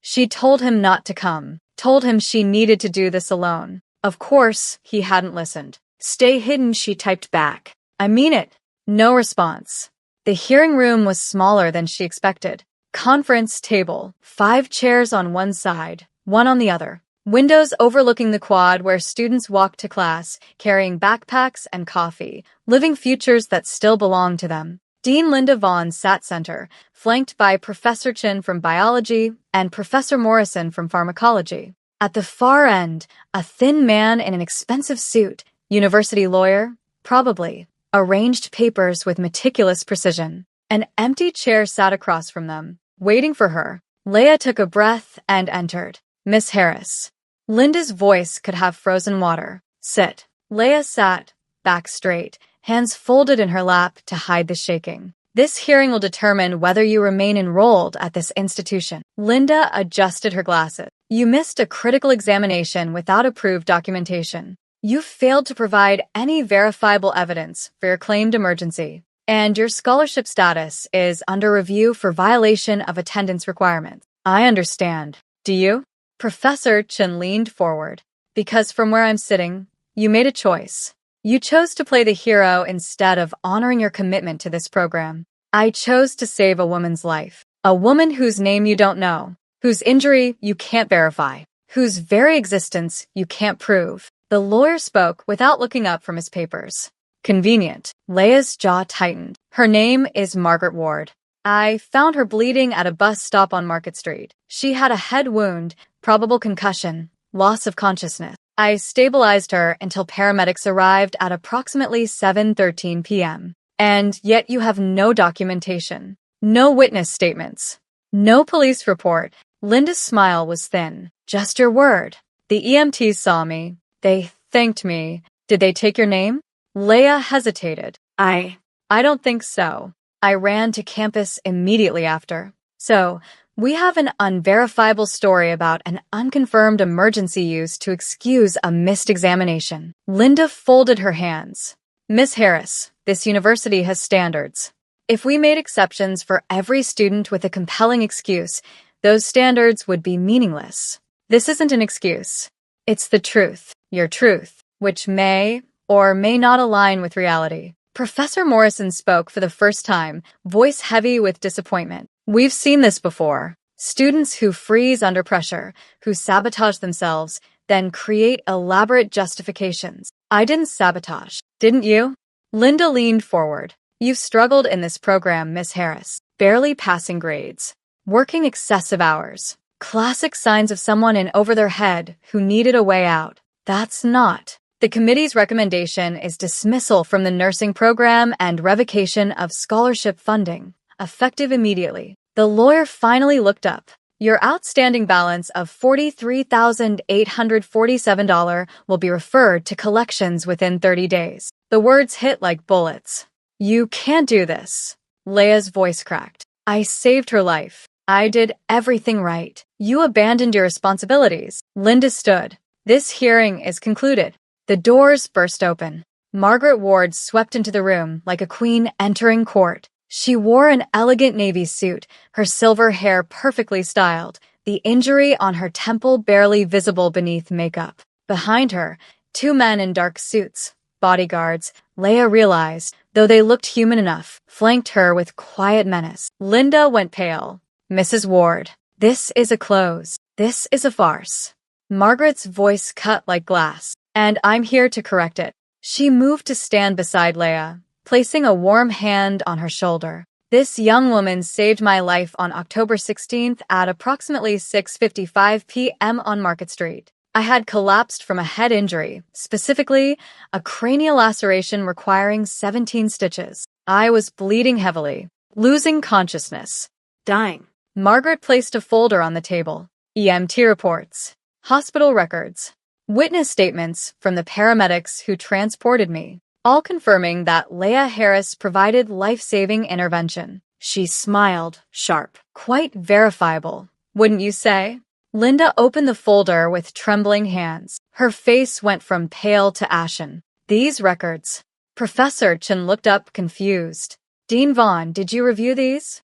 She told him not to come, told him she needed to do this alone. Of course, he hadn't listened. Stay hidden, she typed back. I mean it. No response. The hearing room was smaller than she expected. Conference table, 5 chairs on one side, 1 on the other. Windows overlooking the quad where students walked to class, carrying backpacks and coffee, living futures that still belonged to them. Dean Linda Vaughn sat center, flanked by Professor Chin from biology and Professor Morrison from pharmacology. At the far end, a thin man in an expensive suit, university lawyer, probably, arranged papers with meticulous precision. An empty chair sat across from them, waiting for her. Leah took a breath and entered. Miss Harris. Linda's voice could have frozen water. Sit. Leah sat, back straight, hands folded in her lap to hide the shaking. This hearing will determine whether you remain enrolled at this institution. Linda adjusted her glasses. You missed a critical examination without approved documentation. You failed to provide any verifiable evidence for your claimed emergency. And your scholarship status is under review for violation of attendance requirements. I understand. Do you? Professor Chen leaned forward. Because from where I'm sitting, you made a choice. You chose to play the hero instead of honoring your commitment to this program. I chose to save a woman's life. A woman whose name you don't know, whose injury you can't verify, whose very existence you can't prove. The lawyer spoke without looking up from his papers. Convenient. Leia's jaw tightened. Her name is Margaret Ward. I found her bleeding at a bus stop on Market Street. She had a head wound, probable concussion, loss of consciousness. I stabilized her until paramedics arrived at approximately 7:13 p.m. And yet you have no documentation, no witness statements, no police report. Linda's smile was thin. Just your word. The EMTs saw me. They thanked me. Did they take your name? Leia hesitated. I don't think so. I ran to campus immediately after. So, we have an unverifiable story about an unconfirmed emergency use to excuse a missed examination. Linda folded her hands. Miss Harris, this university has standards. If we made exceptions for every student with a compelling excuse, those standards would be meaningless. This isn't an excuse. It's the truth, your truth, which may or may not align with reality. Professor Morrison spoke for the first time, voice heavy with disappointment. We've seen this before. Students who freeze under pressure, who sabotage themselves, then create elaborate justifications. I didn't sabotage, didn't you? Linda leaned forward. You've struggled in this program, Miss Harris. Barely passing grades. Working excessive hours. Classic signs of someone in over their head who needed a way out. That's not. The committee's recommendation is dismissal from the nursing program and revocation of scholarship funding, effective immediately. The lawyer finally looked up. Your outstanding balance of $43,847 will be referred to collections within 30 days. The words hit like bullets. You can't do this. Leia's voice cracked. I saved her life. I did everything right. You abandoned your responsibilities. Linda stood. This hearing is concluded. The doors burst open. Margaret Ward swept into the room like a queen entering court. She wore an elegant navy suit, her silver hair perfectly styled, the injury on her temple barely visible beneath makeup. Behind her, two men in dark suits, bodyguards, Leia realized, though they looked human enough, flanked her with quiet menace. Linda went pale. Mrs. Ward, this is a close. This is a farce. Margaret's voice cut like glass. And I'm here to correct it. She moved to stand beside Leia, placing a warm hand on her shoulder. This young woman saved my life on October 16th at approximately 6:55 p.m. on Market Street. I had collapsed from a head injury, specifically a cranial laceration requiring 17 stitches. I was bleeding heavily, losing consciousness, dying. Margaret placed a folder on the table. EMT reports, hospital records, witness statements from the paramedics who transported me, all confirming that Leia Harris provided life-saving intervention. She smiled, sharp, quite verifiable, wouldn't you say? Linda opened the folder with trembling hands. Her face went from pale to ashen. These records. Professor Chen looked up confused. Dean Vaughn, did you review these?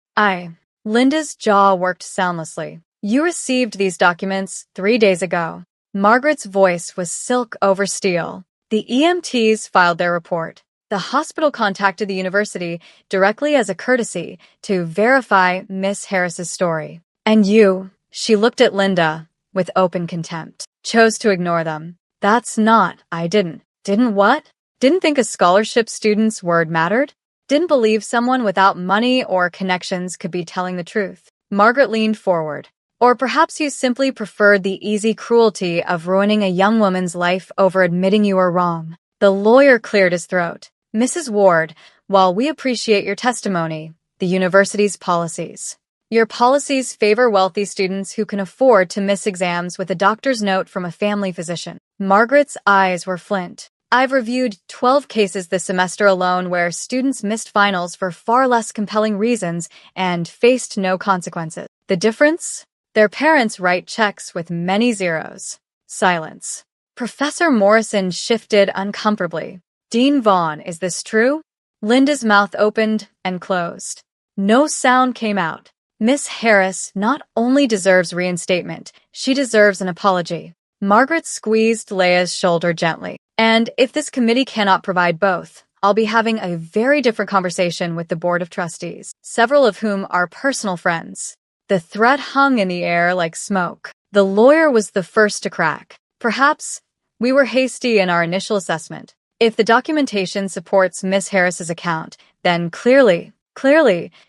Linda's jaw worked soundlessly. You received these documents 3 days ago. Margaret's voice was silk over steel. The EMTs filed their report. The hospital contacted the university directly as a courtesy to verify Miss Harris's story. And you, she looked at Linda with open contempt, chose to ignore them. That's not, I didn't. Didn't what? Didn't think a scholarship student's word mattered? Didn't believe someone without money or connections could be telling the truth. Margaret leaned forward. Or perhaps you simply preferred the easy cruelty of ruining a young woman's life over admitting you were wrong. The lawyer cleared his throat. Mrs. Ward, while we appreciate your testimony, the university's policies. Your policies favor wealthy students who can afford to miss exams with a doctor's note from a family physician. Margaret's eyes were flint. I've reviewed 12 cases this semester alone where students missed finals for far less compelling reasons and faced no consequences. The difference? Their parents write checks with many zeros. Silence. Professor Morrison shifted uncomfortably. Dean Vaughn, is this true? Linda's mouth opened and closed. No sound came out. Miss Harris not only deserves reinstatement, she deserves an apology. Margaret squeezed Leia's shoulder gently. And if this committee cannot provide both, I'll be having a very different conversation with the Board of Trustees, several of whom are personal friends. The threat hung in the air like smoke. The lawyer was the first to crack. Perhaps we were hasty in our initial assessment. If the documentation supports Miss Harris's account, then clearly,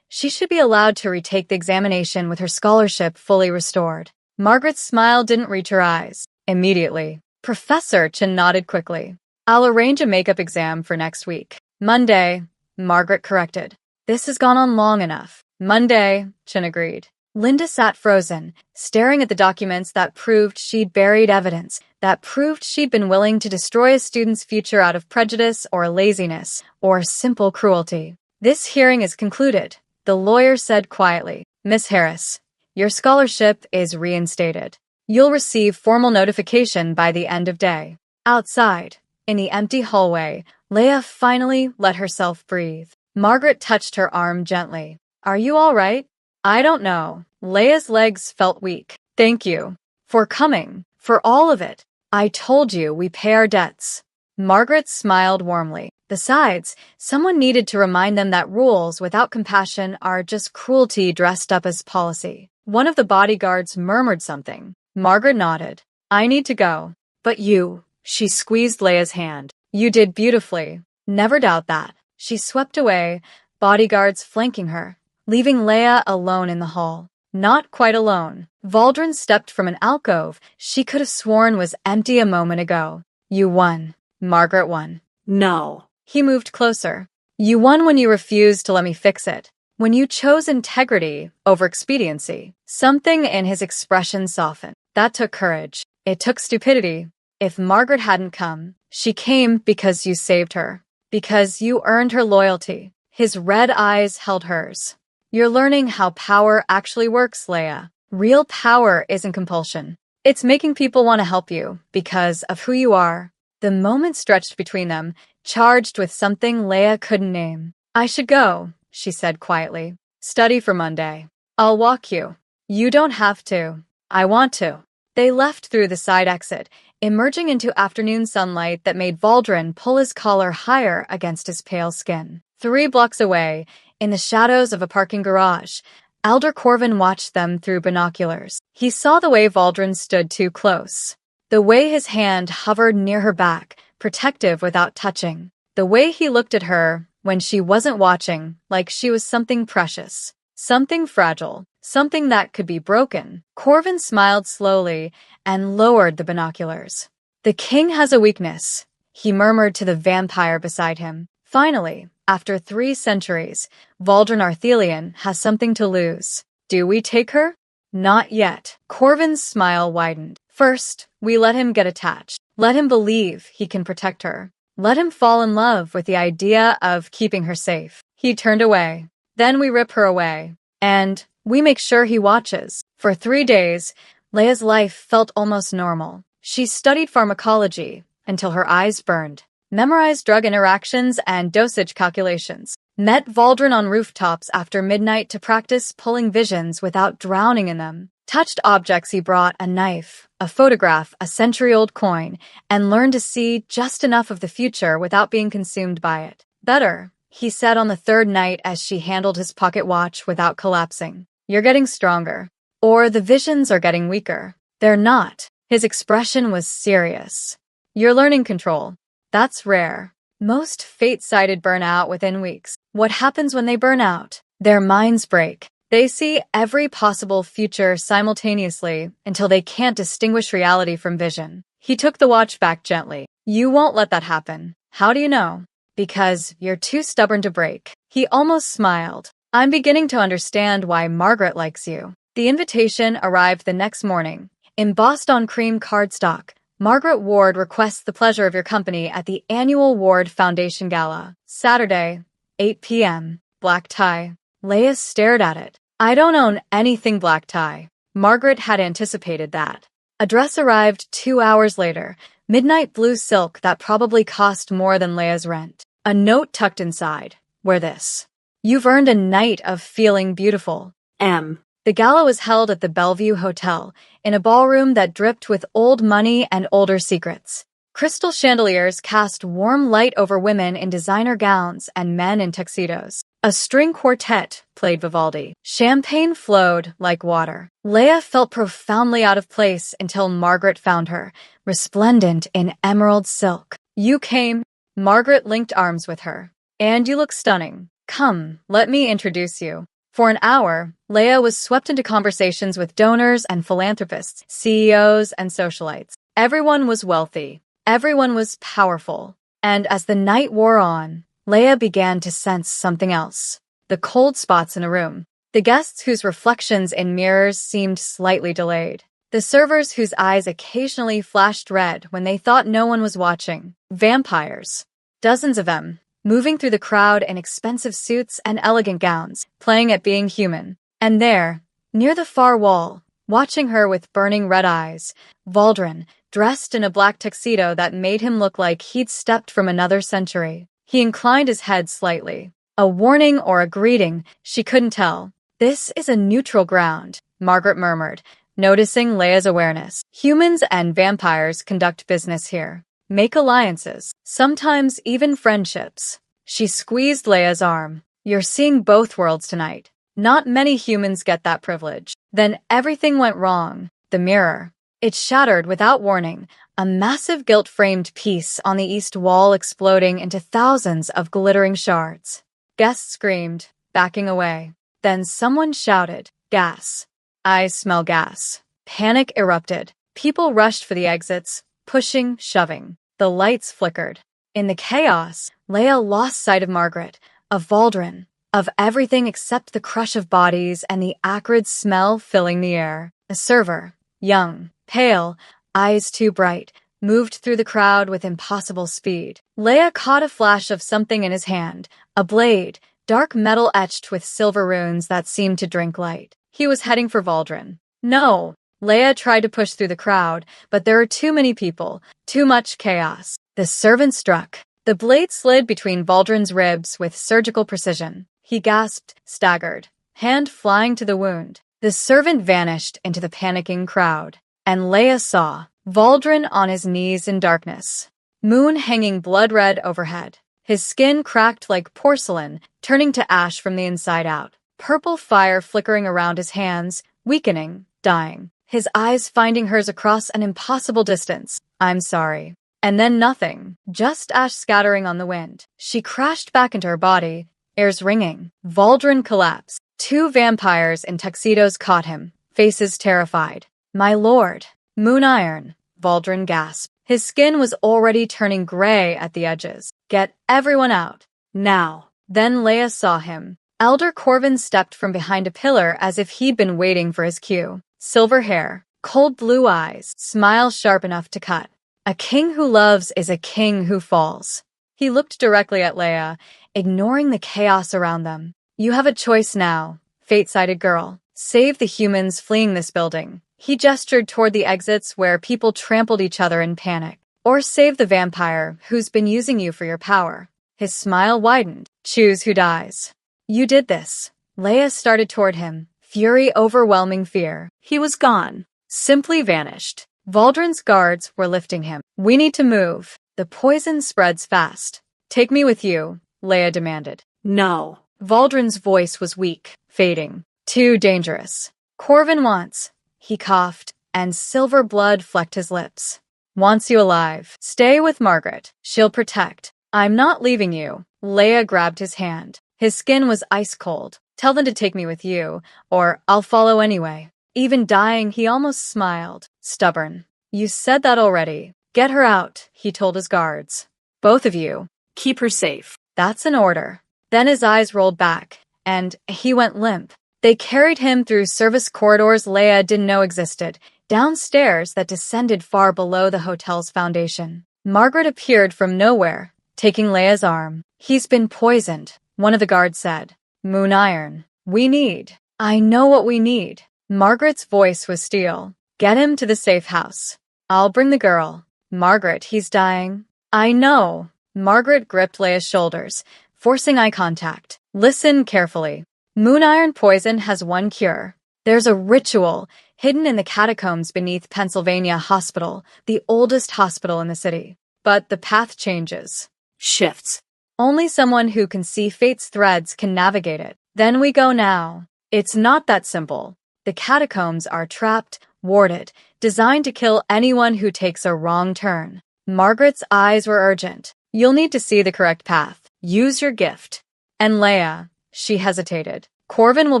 she should be allowed to retake the examination with her scholarship fully restored. Margaret's smile didn't reach her eyes. Immediately, Professor Chen nodded quickly. I'll arrange a makeup exam for next week. Monday, Margaret corrected. This has gone on long enough. Monday, Chen agreed. Linda sat frozen, staring at the documents that proved she'd buried evidence, that proved she'd been willing to destroy a student's future out of prejudice or laziness or simple cruelty. This hearing is concluded, the lawyer said quietly. Miss Harris, your scholarship is reinstated. You'll receive formal notification by the end of day. Outside, in the empty hallway, Leia finally let herself breathe. Margaret touched her arm gently. Are you all right? I don't know. Leia's legs felt weak. Thank you. For coming. For all of it. I told you we pay our debts. Margaret smiled warmly. Besides, someone needed to remind them that rules without compassion are just cruelty dressed up as policy. One of the bodyguards murmured something. Margaret nodded. I need to go. But you, she squeezed Leia's hand. You did beautifully. Never doubt that. She swept away, bodyguards flanking her, leaving Leia alone in the hall. Not quite alone. Valdrin stepped from an alcove she could have sworn was empty a moment ago. You won. Margaret won. No. He moved closer. You won when you refused to let me fix it. When you chose integrity over expediency. Something in his expression softened. That took courage. It took stupidity. If Margaret hadn't come, she came because you saved her. Because you earned her loyalty. His red eyes held hers. You're learning how power actually works, Leia. Real power isn't compulsion. It's making people want to help you because of who you are. The moment stretched between them, charged with something Leia couldn't name. I should go, she said quietly. Study for Monday. I'll walk you. You don't have to. I want to. They left through the side exit, emerging into afternoon sunlight that made Valdrin pull his collar higher against his pale skin. 3 blocks away, in the shadows of a parking garage, Elder Corvin watched them through binoculars. He saw the way Valdrin stood too close. The way his hand hovered near her back, protective without touching. The way he looked at her when she wasn't watching, like she was something precious. Something fragile. Something that could be broken. Corvin smiled slowly and lowered the binoculars. The king has a weakness, he murmured to the vampire beside him. Finally, after 3 centuries, Valdrin Arthelion has something to lose. Do we take her? Not yet. Corvin's smile widened. First, we let him get attached. Let him believe he can protect her. Let him fall in love with the idea of keeping her safe. He turned away. Then we rip her away. And we make sure he watches. For 3 days, Leia's life felt almost normal. She studied pharmacology until her eyes burned. Memorized drug interactions and dosage calculations. Met Valdrin on rooftops after midnight to practice pulling visions without drowning in them. Touched objects he brought, a knife, a photograph, a century-old coin, and learned to see just enough of the future without being consumed by it. Better, he said on the 3rd night as she handled his pocket watch without collapsing. You're getting stronger. Or the visions are getting weaker. They're not. His expression was serious. You're learning control. That's rare. Most fate-sided burn out within weeks. What happens when they burn out? Their minds break. They see every possible future simultaneously until they can't distinguish reality from vision. He took the watch back gently. You won't let that happen. How do you know? Because you're too stubborn to break. He almost smiled. I'm beginning to understand why Margaret likes you. The invitation arrived the next morning. Embossed on cream cardstock, Margaret Ward requests the pleasure of your company at the annual Ward Foundation Gala. Saturday, 8 p.m. Black tie. Leia stared at it. I don't own anything black tie. Margaret had anticipated that. A dress arrived 2 hours later, midnight blue silk that probably cost more than Leia's rent. A note tucked inside. Wear this. You've earned a night of feeling beautiful. M. The gala was held at the Bellevue Hotel, in a ballroom that dripped with old money and older secrets. Crystal chandeliers cast warm light over women in designer gowns and men in tuxedos. A string quartet played Vivaldi. Champagne flowed like water. Leia felt profoundly out of place until Margaret found her, resplendent in emerald silk. You came. Margaret linked arms with her. And you look stunning. Come, let me introduce you. For an hour, Leia was swept into conversations with donors and philanthropists, CEOs and socialites. Everyone was wealthy. Everyone was powerful. And as the night wore on, Leia began to sense something else. The cold spots in the room. The guests whose reflections in mirrors seemed slightly delayed. The servers whose eyes occasionally flashed red when they thought no one was watching. Vampires. Dozens of them, moving through the crowd in expensive suits and elegant gowns, playing at being human. And there, near the far wall, watching her with burning red eyes, Waldron, dressed in a black tuxedo that made him look like he'd stepped from another century. He inclined his head slightly. A warning or a greeting, she couldn't tell. This is a neutral ground, Margaret murmured, noticing Leia's awareness. Humans and vampires conduct business here. Make alliances, sometimes even friendships. She squeezed Leia's arm. You're seeing both worlds tonight. Not many humans get that privilege. Then everything went wrong. The mirror. It shattered without warning, a massive gilt-framed piece on the east wall exploding into thousands of glittering shards. Guests screamed, backing away. Then someone shouted, "Gas. I smell gas." Panic erupted. People rushed for the exits, pushing, shoving. The lights flickered. In the chaos, Leia lost sight of Margaret, of Waldron, of everything except the crush of bodies and the acrid smell filling the air. A server, young, pale, eyes too bright, moved through the crowd with impossible speed. Leia caught a flash of something in his hand, a blade, dark metal etched with silver runes that seemed to drink light. He was heading for Waldron. No! Leia tried to push through the crowd, but there were too many people, too much chaos. The servant struck. The blade slid between Waldron's ribs with surgical precision. He gasped, staggered, hand flying to the wound. The servant vanished into the panicking crowd. And Leia saw Waldron on his knees in darkness. Moon hanging blood-red overhead. His skin cracked like porcelain, turning to ash from the inside out. Purple fire flickering around his hands, weakening, dying. His eyes finding hers across an impossible distance. I'm sorry. And then nothing, just ash scattering on the wind. She crashed back into her body, ears ringing. Waldron collapsed. Two vampires in tuxedos caught him, faces terrified. My lord. Moon Iron, Waldron gasped. His skin was already turning gray at the edges. Get everyone out. Now. Then Leia saw him. Elder Corvin stepped from behind a pillar as if he'd been waiting for his cue. Silver hair, cold blue eyes, smile sharp enough to cut. A king who loves is a king who falls. He looked directly at Leia, ignoring the chaos around them. You have a choice now, fate-sided girl. Save the humans fleeing this building. He gestured toward the exits where people trampled each other in panic. Or save the vampire who's been using you for your power. His smile widened. Choose who dies. You did this. Leia started toward him, fury overwhelming fear. He was gone. Simply vanished. Waldron's guards were lifting him. We need to move. The poison spreads fast. Take me with you, Leia demanded. No. Waldron's voice was weak, fading. Too dangerous. Corvin wants. He coughed, and silver blood flecked his lips. Wants you alive. Stay with Margaret. She'll protect. I'm not leaving you. Leia grabbed his hand. His skin was ice cold. Tell them to take me with you, or I'll follow anyway. Even dying, he almost smiled. Stubborn. You said that already. Get her out, he told his guards. Both of you. Keep her safe. That's an order. Then his eyes rolled back, and he went limp. They carried him through service corridors Leia didn't know existed, down stairs that descended far below the hotel's foundation. Margaret appeared from nowhere, taking Leia's arm. He's been poisoned, one of the guards said. Moon Iron. We need. I know what we need. Margaret's voice was steel. Get him to the safe house. I'll bring the girl. Margaret, he's dying. I know. Margaret gripped Leia's shoulders, forcing eye contact. Listen carefully. Moon iron poison has one cure. There's a ritual hidden in the catacombs beneath Pennsylvania Hospital, the oldest hospital in the city. But the path changes. Shifts. Only someone who can see fate's threads can navigate it. Then we go now. It's not that simple. The catacombs are trapped, warded, designed to kill anyone who takes a wrong turn. Margaret's eyes were urgent. You'll need to see the correct path. Use your gift. And Leia, she hesitated. Corvin will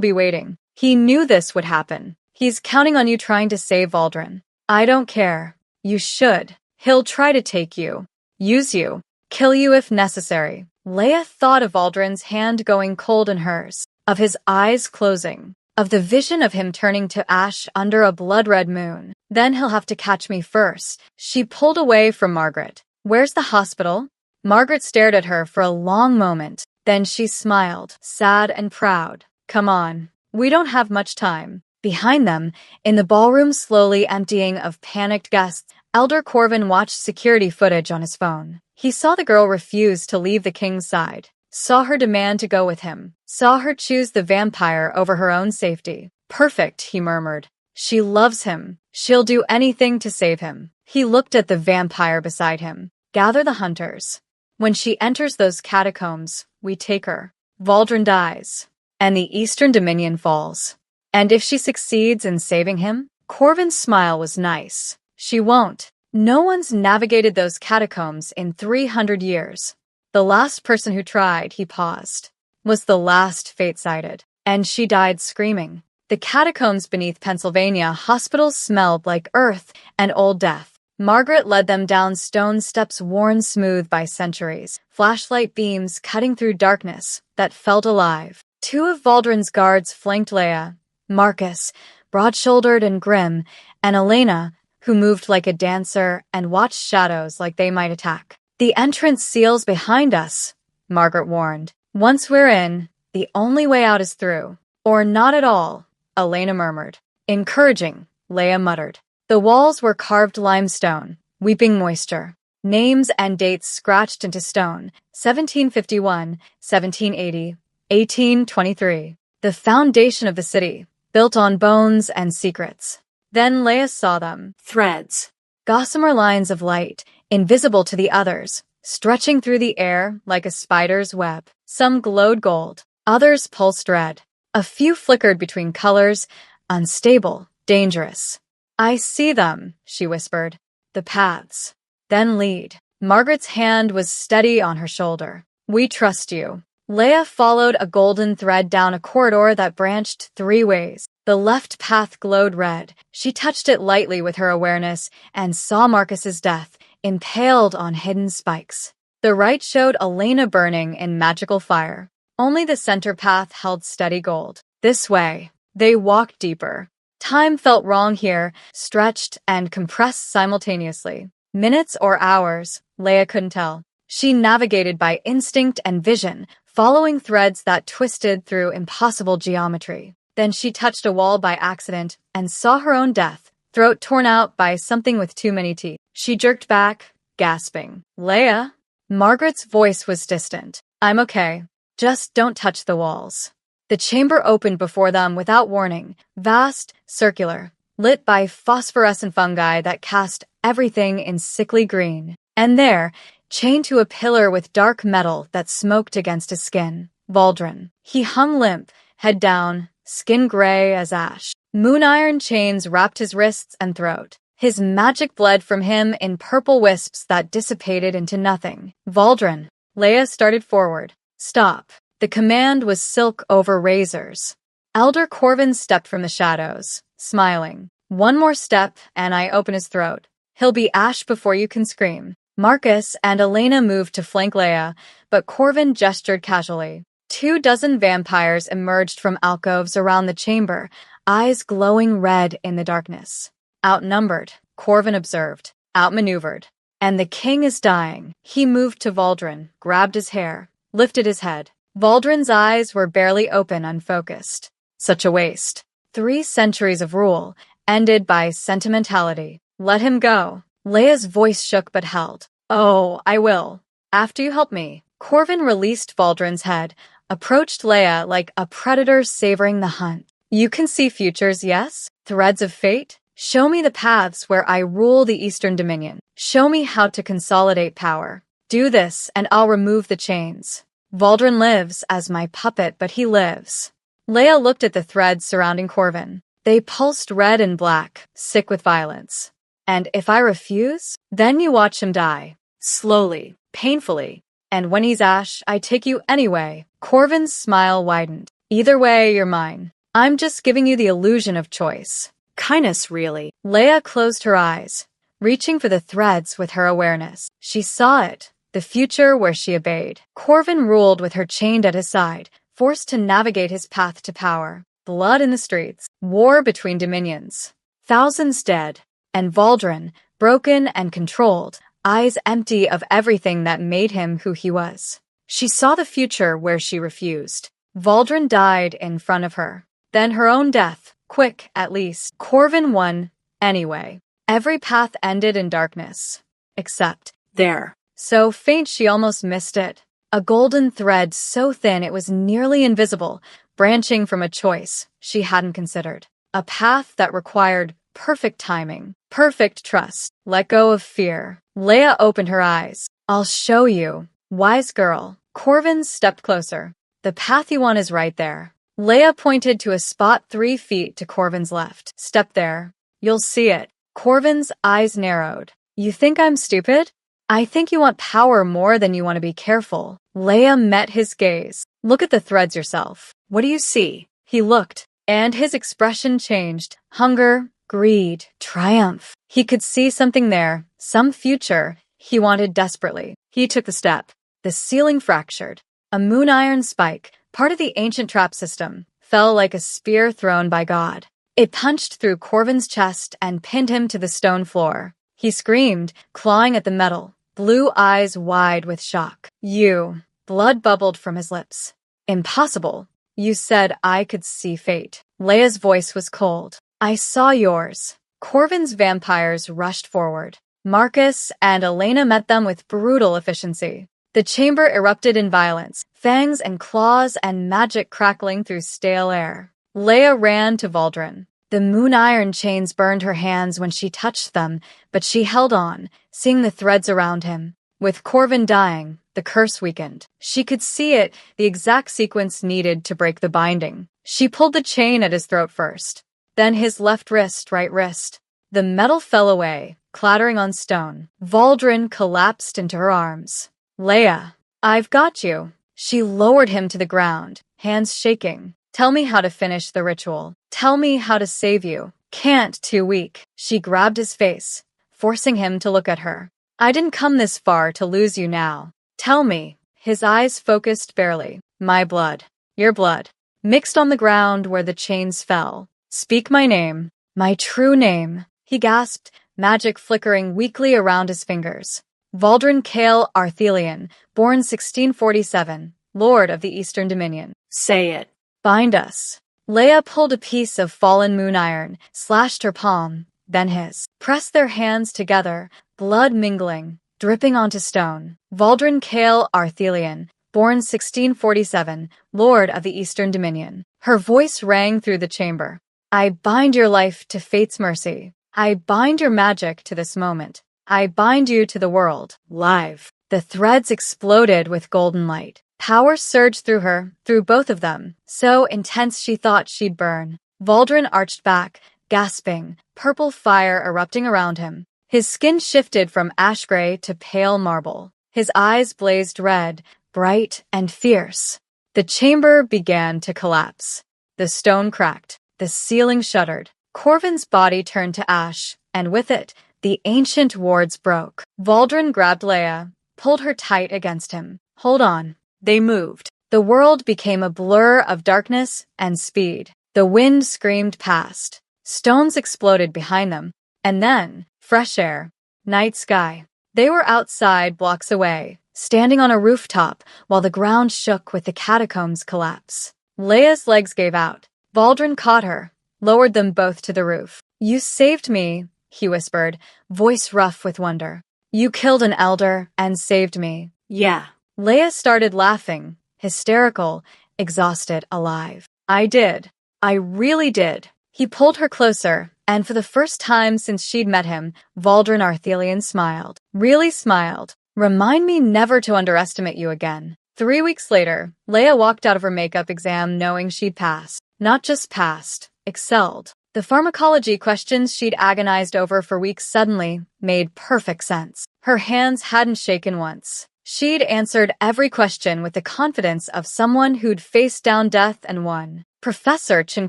be waiting. He knew this would happen. He's counting on you trying to save Valdrin. I don't care. You should. He'll try to take you. Use you. Kill you if necessary. Leia thought of Valdrin's hand going cold in hers, of his eyes closing, of the vision of him turning to ash under a blood-red moon. Then he'll have to catch me first. She pulled away from Margaret. Where's the hospital? Margaret stared at her for a long moment. Then she smiled, sad and proud. Come on. We don't have much time. Behind them, in the ballroom slowly emptying of panicked guests, Elder Corvin watched security footage on his phone. He saw the girl refuse to leave the king's side, saw her demand to go with him, saw her choose the vampire over her own safety. Perfect, he murmured. She loves him. She'll do anything to save him. He looked at the vampire beside him. Gather the hunters. When she enters those catacombs, we take her. Valdrin dies, and the Eastern Dominion falls. And if she succeeds in saving him, Corvin's smile was nice. She won't. No one's navigated those catacombs in 300 years. The last person who tried, he paused, was the last fate-sighted. And she died screaming. The catacombs beneath Pennsylvania hospitals smelled like earth and old death. Margaret led them down stone steps worn smooth by centuries, flashlight beams cutting through darkness that felt alive. Two of Valdrin's guards flanked Leia, Marcus, broad-shouldered and grim, and Elena, who moved like a dancer and watched shadows like they might attack. The entrance seals behind us, Margaret warned. Once we're in, the only way out is through. Or not at all, Elena murmured. Encouraging, Leia muttered. The walls were carved limestone, weeping moisture. Names and dates scratched into stone, 1751, 1780, 1823. The foundation of the city, built on bones and secrets. Then Leia saw them. Threads. Gossamer lines of light, invisible to the others, stretching through the air like a spider's web. Some glowed gold, others pulsed red. A few flickered between colors, unstable, dangerous. I see them, she whispered. The paths. Then lead. Margaret's hand was steady on her shoulder. We trust you. Leia followed a golden thread down a corridor that branched 3 ways. The left path glowed red. She touched it lightly with her awareness and saw Marcus's death, impaled on hidden spikes. The right showed Elena burning in magical fire. Only the center path held steady gold. This way. They walked deeper. Time felt wrong here, stretched and compressed simultaneously. Minutes or hours, Leia couldn't tell. She navigated by instinct and vision, following threads that twisted through impossible geometry. Then she touched a wall by accident and saw her own death, throat torn out by something with too many teeth. She jerked back, gasping. Leia? Margaret's voice was distant. I'm okay. Just don't touch the walls. The chamber opened before them without warning, vast, circular, lit by phosphorescent fungi that cast everything in sickly green. And there, chained to a pillar with dark metal that smoked against his skin, Valdrin. He hung limp, head down, skin gray as ash. Moon iron chains wrapped his wrists and throat. His magic bled from him in purple wisps that dissipated into nothing. Valdrin. Leia started forward. Stop. The command was silk over razors. Elder Corvin stepped from the shadows, smiling. One more step, and I open his throat. He'll be ash before you can scream. Marcus and Elena moved to flank Leia, but Corvin gestured casually. 24 vampires emerged from alcoves around the chamber, eyes glowing red in the darkness. Outnumbered, Corvin observed. Outmaneuvered. And the king is dying. He moved to Valdrin, grabbed his hair, lifted his head. Valdrin's eyes were barely open, unfocused. Such a waste. 3 centuries of rule, ended by sentimentality. Let him go. Leia's voice shook but held. Oh, I will. After you help me. Corvin released Valdrin's head, approached Leia like a predator savoring the hunt. You can see futures, yes? Threads of fate? Show me the paths where I rule the Eastern Dominion. Show me how to consolidate power. Do this, and I'll remove the chains. Valdrin lives as my puppet, but he lives. Leia looked at the threads surrounding Corvin. They pulsed red and black, sick with violence. And if I refuse, then you watch him die. Slowly, painfully. And when he's ash, I take you anyway. Corvin's smile widened. Either way, you're mine. I'm just giving you the illusion of choice. Kindness, really. Leia closed her eyes, reaching for the threads with her awareness. She saw it, the future where she obeyed. Corvin ruled with her chained at his side, forced to navigate his path to power. Blood in the streets, war between dominions. Thousands dead. And Valdrin, broken and controlled, eyes empty of everything that made him who he was. She saw the future where she refused. Valdrin died in front of her. Then her own death, quick at least. Corvin won anyway. Every path ended in darkness. Except there. So faint she almost missed it. A golden thread so thin it was nearly invisible, branching from a choice she hadn't considered. A path that required perfect timing, perfect trust. Let go of fear. Leia opened her eyes. I'll show you. Wise girl. Corvin stepped closer. The path you want is right there. Leia pointed to a spot 3 feet to Corvin's left. Step there. You'll see it. Corvin's eyes narrowed. You think I'm stupid? I think you want power more than you want to be careful. Leia met his gaze. Look at the threads yourself. What do you see? He looked, and his expression changed. Hunger, greed, triumph. He could see something there, some future he wanted desperately. He took the step. The ceiling fractured. A moon iron spike, part of the ancient trap system, fell like a spear thrown by God. It punched through Corvin's chest and pinned him to the stone floor. He screamed, clawing at the metal, blue eyes wide with shock. You. Blood bubbled from his lips. Impossible. You said I could see fate. Leia's voice was cold. I saw yours. Corvin's vampires rushed forward. Marcus and Elena met them with brutal efficiency. The chamber erupted in violence, fangs and claws and magic crackling through stale air. Leia ran to Valdrin. The moon iron chains burned her hands when she touched them, but she held on, seeing the threads around him. With Corvin dying, the curse weakened. She could see it, the exact sequence needed to break the binding. She pulled the chain at his throat first, then his left wrist, right wrist. The metal fell away, clattering on stone. Valdrin collapsed into her arms. Leia, I've got you. She lowered him to the ground, hands shaking. Tell me how to finish the ritual. Tell me how to save you. Can't, too weak. She grabbed his face, forcing him to look at her. I didn't come this far to lose you now. Tell me. His eyes focused barely. My blood. Your blood. Mixed on the ground where the chains fell. Speak my name. My true name. He gasped, magic flickering weakly around his fingers. Valdrin Kale Arthelion, born 1647, Lord of the Eastern Dominion. Say it. Bind us. Leia pulled a piece of fallen moon iron, slashed her palm, then his. Pressed their hands together, blood mingling, dripping onto stone. Valdrin Kale Arthelion, born 1647, Lord of the Eastern Dominion. Her voice rang through the chamber. I bind your life to fate's mercy. I bind your magic to this moment. I bind you to the world, live. The threads exploded with golden light. Power surged through her, through both of them, so intense she thought she'd burn. Valdrin arched back, gasping, purple fire erupting around him. His skin shifted from ash gray to pale marble. His eyes blazed red, bright and fierce. The chamber began to collapse. The stone cracked. The ceiling shuddered. Corvin's body turned to ash, and with it, the ancient wards broke. Valdrin grabbed Leia, pulled her tight against him. Hold on. They moved. The world became a blur of darkness and speed. The wind screamed past. Stones exploded behind them. And then, fresh air. Night sky. They were outside blocks away, standing on a rooftop while the ground shook with the catacombs' collapse. Leia's legs gave out. Valdrin caught her, lowered them both to the roof. You saved me, he whispered, voice rough with wonder. You killed an elder and saved me. Yeah. Leia started laughing, hysterical, exhausted, alive. I did. I really did. He pulled her closer, and for the first time since she'd met him, Valdrin Arthelian smiled. Really smiled. Remind me never to underestimate you again. 3 weeks later, Leia walked out of her makeup exam knowing she'd passed. Not just passed, excelled. The pharmacology questions she'd agonized over for weeks suddenly made perfect sense. Her hands hadn't shaken once. She'd answered every question with the confidence of someone who'd faced down death and won. Professor Chen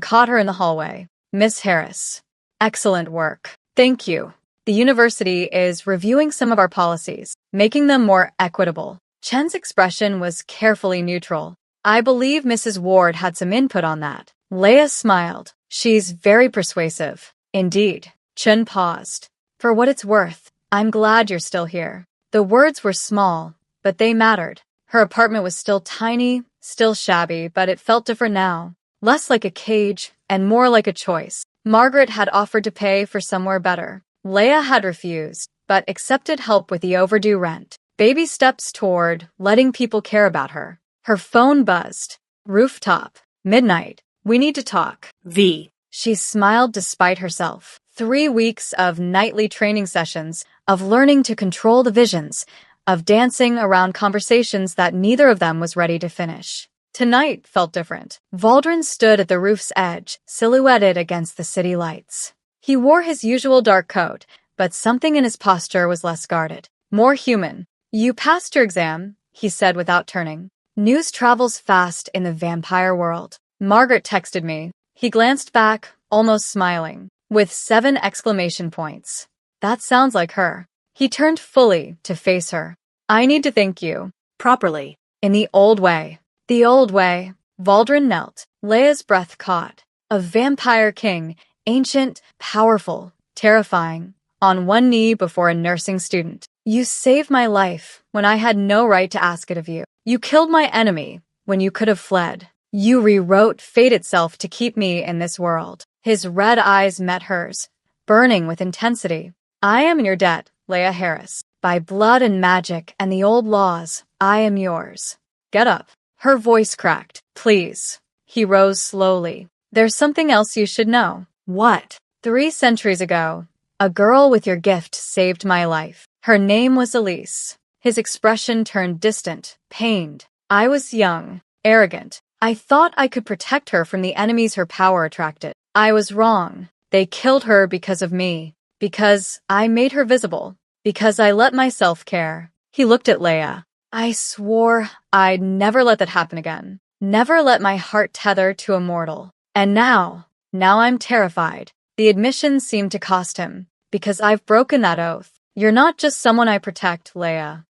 caught her in the hallway. Miss Harris. Excellent work. Thank you. The university is reviewing some of our policies, making them more equitable. Chen's expression was carefully neutral. I believe Mrs. Ward had some input on that. Leia smiled. She's very persuasive. Indeed. Chen paused. For what it's worth, I'm glad you're still here. The words were small, but they mattered. Her apartment was still tiny, still shabby, but it felt different now. Less like a cage and more like a choice. Margaret had offered to pay for somewhere better. Leia had refused, but accepted help with the overdue rent. Baby steps toward letting people care about her. Her phone buzzed. Rooftop. Midnight. We need to talk. V. She smiled despite herself. 3 weeks of nightly training sessions, of learning to control the visions, of dancing around conversations that neither of them was ready to finish. Tonight felt different. Valdrin stood at the roof's edge, silhouetted against the city lights. He wore his usual dark coat, but something in his posture was less guarded, more human. You passed your exam, he said without turning. News travels fast in the vampire world. Margaret texted me. He glanced back, almost smiling, with 7 exclamation points. That sounds like her. He turned fully to face her. I need to thank you. Properly. In the old way. The old way. Valdrin knelt. Leia's breath caught. A vampire king, ancient, powerful, terrifying, on one knee before a nursing student. You saved my life when I had no right to ask it of you. You killed my enemy when you could have fled. You rewrote fate itself to keep me in this world. His red eyes met hers, burning with intensity. I am in your debt, Leia Harris. By blood and magic and the old laws, I am yours. Get up. Her voice cracked. Please. He rose slowly. There's something else you should know. What? 3 centuries ago, a girl with your gift saved my life. Her name was Elise. His expression turned distant, pained. I was young, arrogant. I thought I could protect her from the enemies her power attracted. I was wrong. They killed her because of me. Because I made her visible. Because I let myself care. He looked at Leia. I swore I'd never let that happen again. Never let my heart tether to a mortal. And now I'm terrified. The admission seemed to cost him. Because I've broken that oath. You're not just someone I protect, Leia.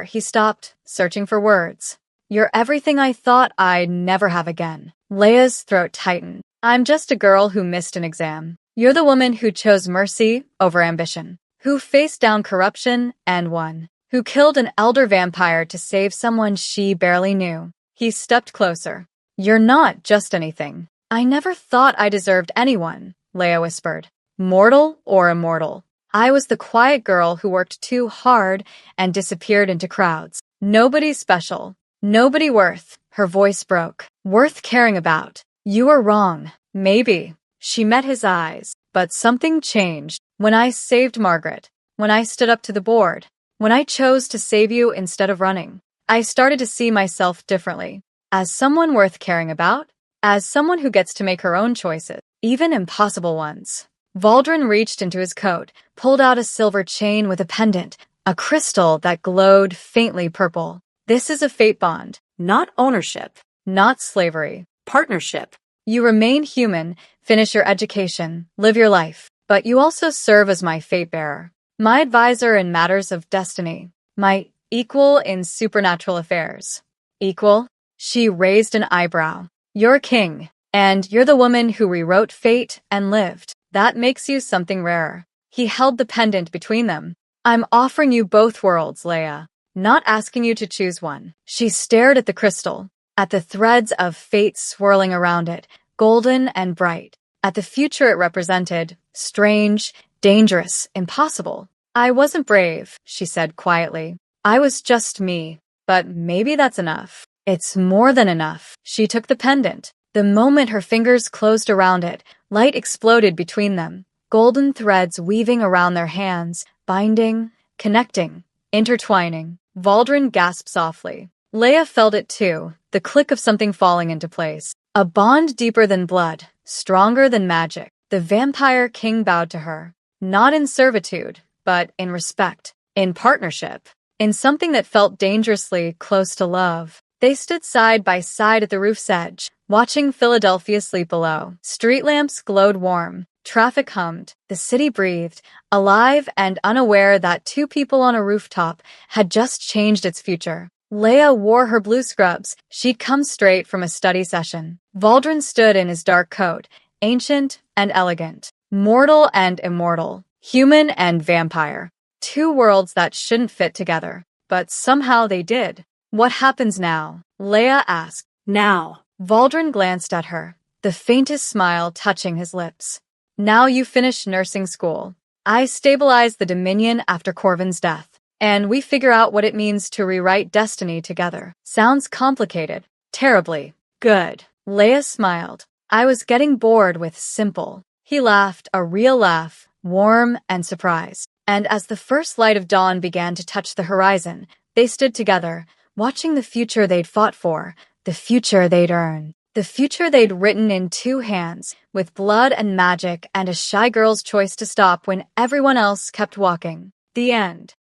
He stopped, searching for words. You're everything I thought I'd never have again. Leia's throat tightened. I'm just a girl who missed an exam. You're the woman who chose mercy over ambition. Who faced down corruption and won. Who killed an elder vampire to save someone she barely knew. He stepped closer. You're not just anything. I never thought I deserved anyone, Leia whispered. Mortal or immortal. I was the quiet girl who worked too hard and disappeared into crowds. Nobody special. Nobody worth. Her voice broke. Worth caring about. You were wrong. Maybe. She met his eyes. But something changed. When I saved Margaret. When I stood up to the board. When I chose to save you instead of running. I started to see myself differently. As someone worth caring about. As someone who gets to make her own choices. Even impossible ones. Valdrin reached into his coat, pulled out a silver chain with a pendant, a crystal that glowed faintly purple. This is a fate bond. Not ownership. Not slavery. Partnership. You remain human, finish your education, live your life. But you also serve as my fate bearer. My advisor in matters of destiny. My equal in supernatural affairs. Equal? She raised an eyebrow. You're king. And you're the woman who rewrote fate and lived. That makes you something rare. He held the pendant between them. I'm offering you both worlds, Leia. Not asking you to choose one. She stared at the crystal, at the threads of fate swirling around it, golden and bright, at the future it represented, strange, dangerous, impossible. I wasn't brave, she said quietly. I was just me. but maybe that's enough. It's more than enough. She took the pendant. The moment her fingers closed around it, light exploded between them, golden threads weaving around their hands, binding, connecting, intertwining. Valdrin gasped softly. Leia felt it too, the click of something falling into place. A bond deeper than blood, stronger than magic. The vampire king bowed to her, not in servitude, but in respect, in partnership, in something that felt dangerously close to love. They stood side by side at the roof's edge, watching Philadelphia sleep below. Street lamps glowed warm, traffic hummed, the city breathed, alive and unaware that two people on a rooftop had just changed its future. Leia wore her blue scrubs. She'd come straight from a study session. Valdrin stood in his dark coat, ancient and elegant, mortal and immortal, human and vampire. Two worlds that shouldn't fit together, but somehow they did. What happens now? Leia asked. Now. Valdrin glanced at her, the faintest smile touching his lips. Now you finish nursing school. I stabilize the Dominion after Corvin's death. And we figure out what it means to rewrite destiny together. Sounds complicated. Terribly. Good. Leia smiled. I was getting bored with simple. He laughed, a real laugh, warm and surprised. And as the first light of dawn began to touch the horizon, they stood together, watching the future they'd fought for, the future they'd earned, the future they'd written in two hands, with blood and magic and a shy girl's choice to stop when everyone else kept walking. The end.